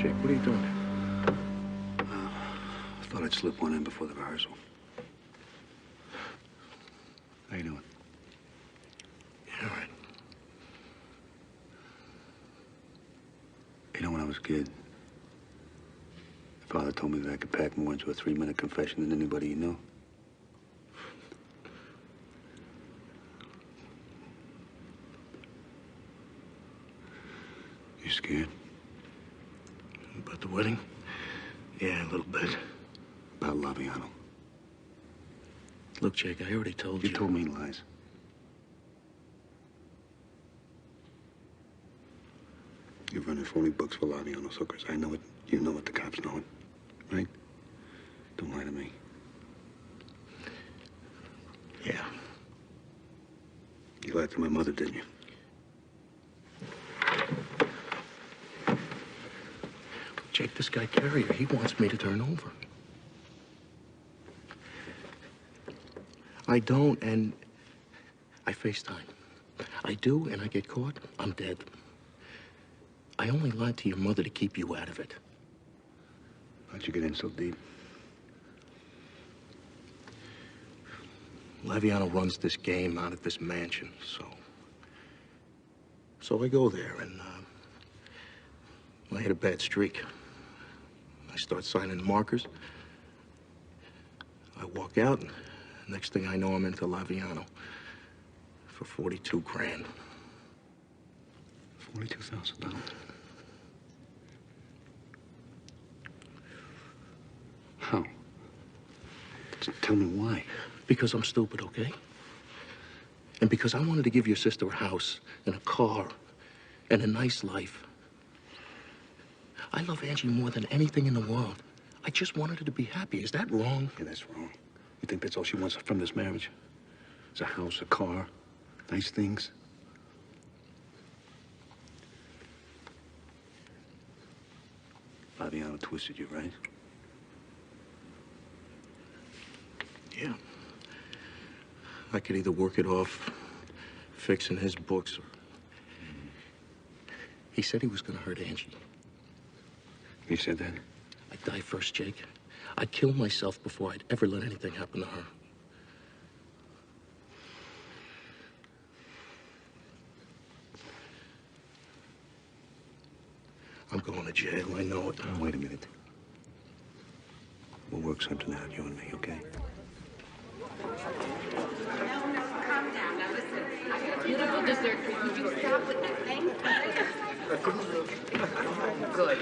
Jake, what are you doing? I thought I'd slip one in before the rehearsal. How you doing? Yeah, all right. You know, when I was a kid, my father told me that I could pack more into a 3-minute confession than anybody you know. You scared? About the wedding? Yeah, a little bit. About Laviano? Look, Jake, I already told you. You told me lies. You're running phony books for Laviano's hookers. I know it. You know it. The cops know it. Right? Don't lie to me. Yeah. You lied to my mother, didn't you? Jake, this guy Carrier, he wants me to turn over. I don't, and I FaceTime. I do, and I get caught, I'm dead. I only lied to your mother to keep you out of it. How'd you get in so deep? Laviano runs this game out of this mansion, so I go there, and I hit a bad streak. I start signing markers. I walk out, and next thing I know, I'm into Laviano for 42 grand. $42,000. How? Tell me why. Because I'm stupid, okay? And because I wanted to give your sister a house and a car and a nice life. I love Angie more than anything in the world. I just wanted her to be happy. Is that wrong? Yeah, that's wrong. You think that's all she wants from this marriage? Is a house, a car, nice things? Laviano twisted you, right? Yeah. I could either work it off fixing his books or... He said he was gonna hurt Angie. He said that? I'd die first, Jake. I'd kill myself before I'd ever let anything happen to her. I'm going to jail, I know it. Oh, wait a minute. We'll work something out, you and me, okay? calm down. Now listen, I got a beautiful dessert for you. Could you stop with that thing? Good.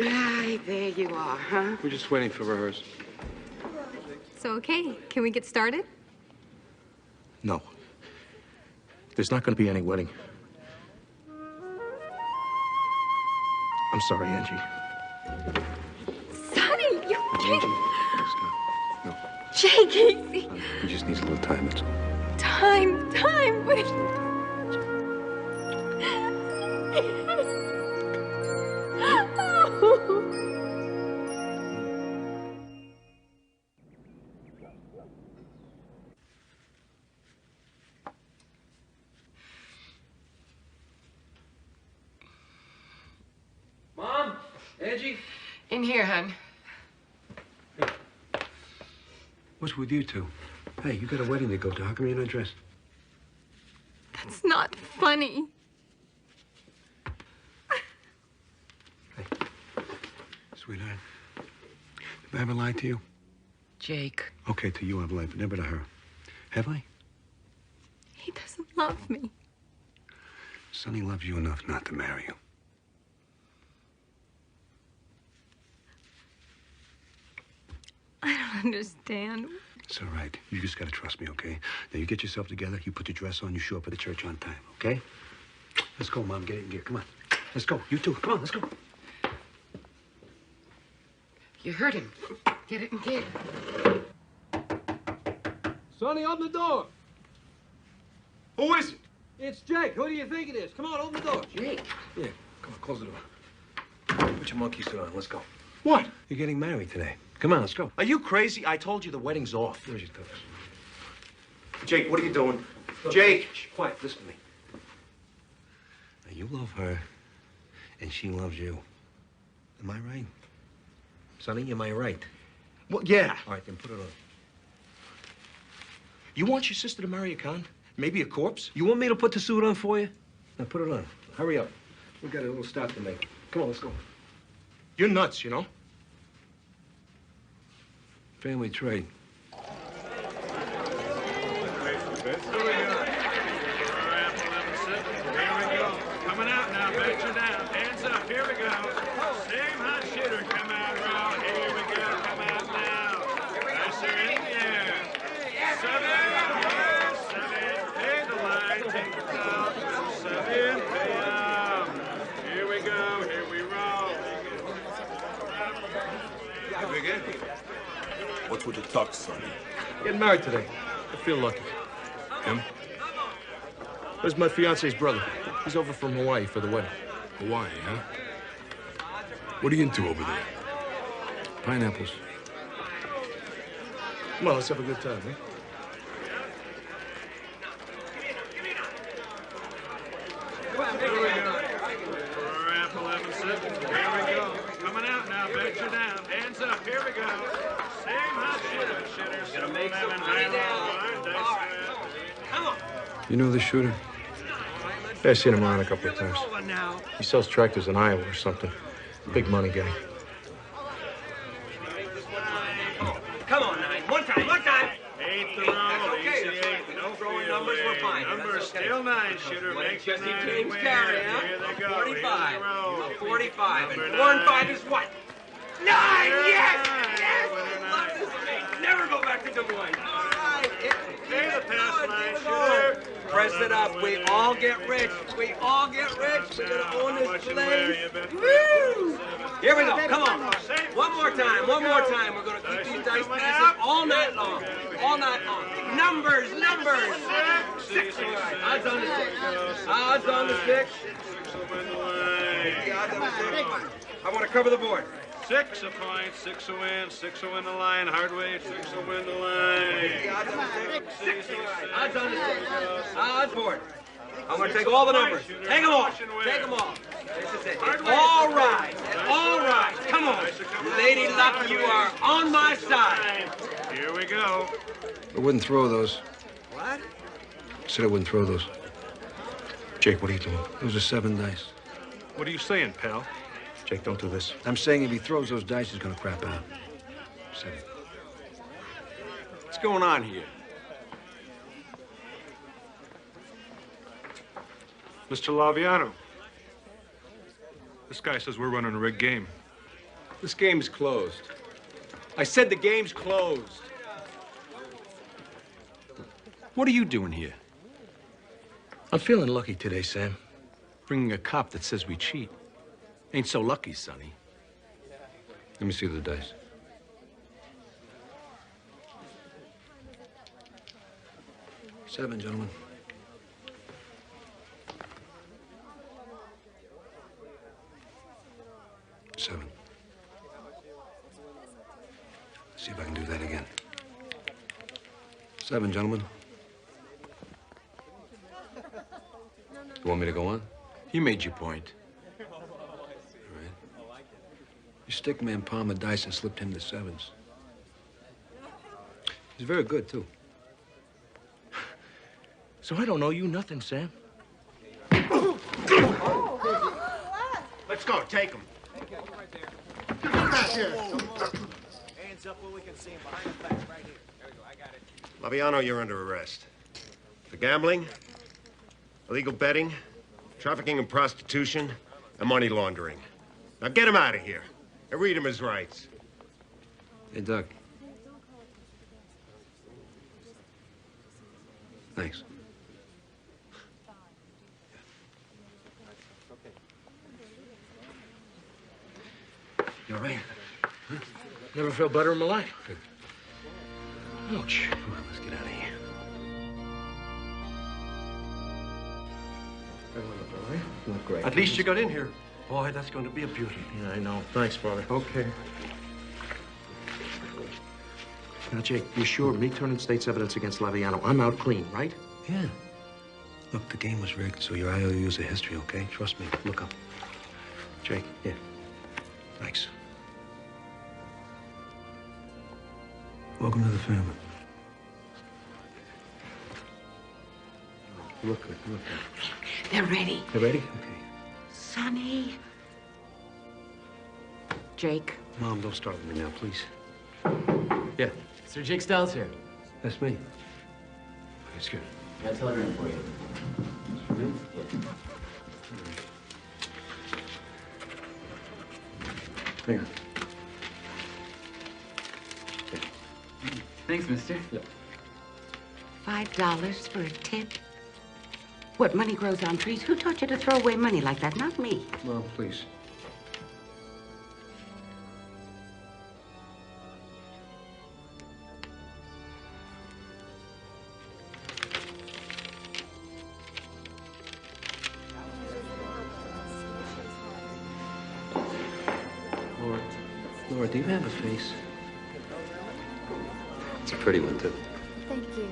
Ay, there you are, huh? We're just waiting for rehearsal. So, okay, can we get started? No. There's not going to be any wedding. I'm sorry, Angie. Sonny, you can't. Angie, stop. No. Jake, easy. He just needs a little time, that's all. Time. What is... Mom? Angie? In here, hon. What's with you two? Hey, you got a wedding to go to. How come you're not dressed? That's not funny. Sweetheart, have I ever lied to you? Jake. Okay, to you I've lied, but never to her. Have I? He doesn't love me. Sonny loves you enough not to marry you. I don't understand. It's all right. You just gotta trust me, okay? Now, you get yourself together, you put your dress on, you show up at the church on time, okay? Let's go, Mom. Get it in gear. Come on. Let's go. You too. Come on, let's go. You heard him. Get it in gear. Sonny, open the door. Who is it? It's Jake. Who do you think it is? Come on, open the door. Jake. Yeah, come on, close the door. Put your monkey suit on. Let's go. What? You're getting married today. Come on, let's go. Are you crazy? I told you the wedding's off. Where's your tux? Jake, what are you doing? Look, Jake! Shh, quiet, listen to me. Now, you love her, and she loves you. Am I right? Sonny, am I right? Well, yeah. All right, then put it on. You want your sister to marry a con? Maybe a corpse? You want me to put the suit on for you? Now, put it on. Hurry up. We've got a little stop to make. Come on, let's go. You're nuts, you know? Family trade. Coming out now, bet you down. Hands up, here we go. Same hot shitter, come out raw. Here we go, come out now. Pressure in the air. 7, pay the line, take the foul. 7, pay out. Here we go, here we roll. Hey, Biggie. What's with the tux, Sonny? Getting married today. I feel lucky. Him? Where's my fiance's brother? He's over from Hawaii for the wedding. Hawaii, huh? What are you into over there? Pineapples. Come on, let's have a good time, eh? Here we go. For apple 11 seconds. Here we go. Coming out now, bet you down. Hands up, here we go. Same hot shitter. Gonna make some money down. Come on. You know the shooter? Yeah, I've seen him around a couple of times. He sells tractors in Iowa or something. Big money guy. Come on, 9. One time. 8th the roll. Okay, Easy 8. No throwing field numbers, we're away. fine. Numbers still 9, shooter. Make the 9 James win. Carey, huh? Here they go. 45. Here's the roll. 45. Number And 9. 1 5 is what? 9! Yes! Yes! Winner Love 9. this thing. Never go back to Des Moines. All right. Pay the pass line, Here we go. shooter. Press it up. We all get rich. We all get rich. We're going to own this place. Woo! Here we go. Come on. One more time. We're going to keep these dice pieces all night long. All night long. Numbers. 6. All right. Odds on the 6. Odds on the 6. I want to cover the board. 6 a point, 6 a win, 6 a win the line. Hardway, 6 a win the line. Odds on the 6. Odds board. I'm going to take all the numbers. Take them all. Take them all. This is it. All right. All right. Come on. Lady Luck, you are on my side. Here we go. I wouldn't throw those. What? I said I wouldn't throw those. Jake, what are you doing? Those are 7 dice. What are you saying, pal? Jake, don't do this. I'm saying if he throws those dice, he's gonna crap out. 7. What's going on here? Mr. Laviano, this guy says we're running a rigged game. This game's closed. I said the game's closed. What are you doing here? I'm feeling lucky today, Sam. Bringing a cop that says we cheat. Ain't so lucky, Sonny. Let me see the dice. Seven, gentlemen. Seven. See if I can do that again. Seven, gentlemen. You want me to go on? You made your point. All right. You stick man palm of dice and slipped him the sevens. He's very good, too. So I don't owe you nothing, Sam. Let's go. Take him. Hands up where we can see him behind the back, right here. There we go, I got it. Laviano, you're under arrest. For gambling, illegal betting, trafficking in prostitution, and money laundering. Now get him out of here and read him his rights. Hey, Doug. Thanks. You all right? Huh? Never felt better in my life. Good. Ouch. Come on, let's get out of here. Not great. At least you got in here. Boy, that's going to be a beauty. Yeah, I know. Thanks, brother. Okay. Now, Jake, you sure me turning state's evidence against Laviano, I'm out clean, right? Yeah. Look, the game was rigged, so your IOU's a history, okay? Trust me. Look up. Jake. Yeah. Thanks. Welcome to the family. Look good, look good. They're ready. You ready? Okay. Sonny. Jake. Mom, don't start with me now, please. Yeah. Sir Jake Styles here. That's me. It's good. Got a telegram for you. For me? Hang on. Thanks, mister. Yeah. $5 for a tip? What, money grows on trees? Who taught you to throw away money like that? Not me. Mom, please. Laura, do you have a face? It's a pretty one, too. Thank you.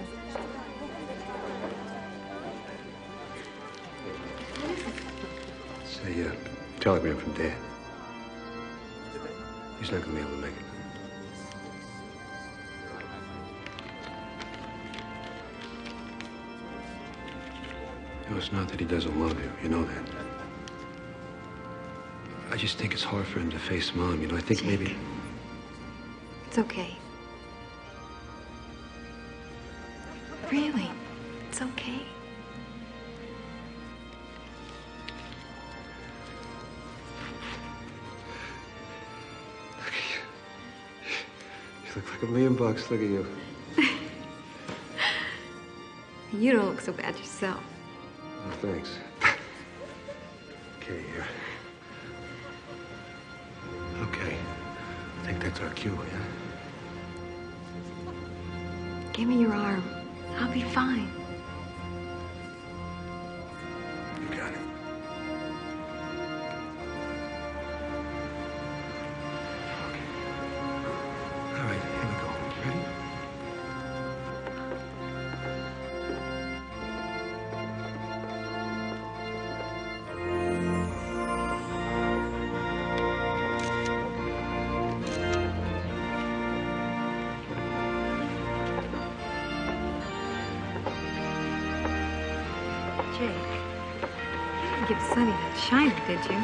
Say, telegram from Dad. He's not gonna be able to make it. You know, it's not that he doesn't love you. You know that. I just think it's hard for him to face Mom. You know, I think Jake. maybe... It's okay. Really, it's okay. You look like $1 million. Look at you. You don't look so bad yourself. Oh, thanks. Okay, here. Okay. I think that's our cue, yeah? Give me your arm. I'll be fine. You got it. Okay. All right, here we go. Ready? Jake, you didn't give Sonny that shiner, did you?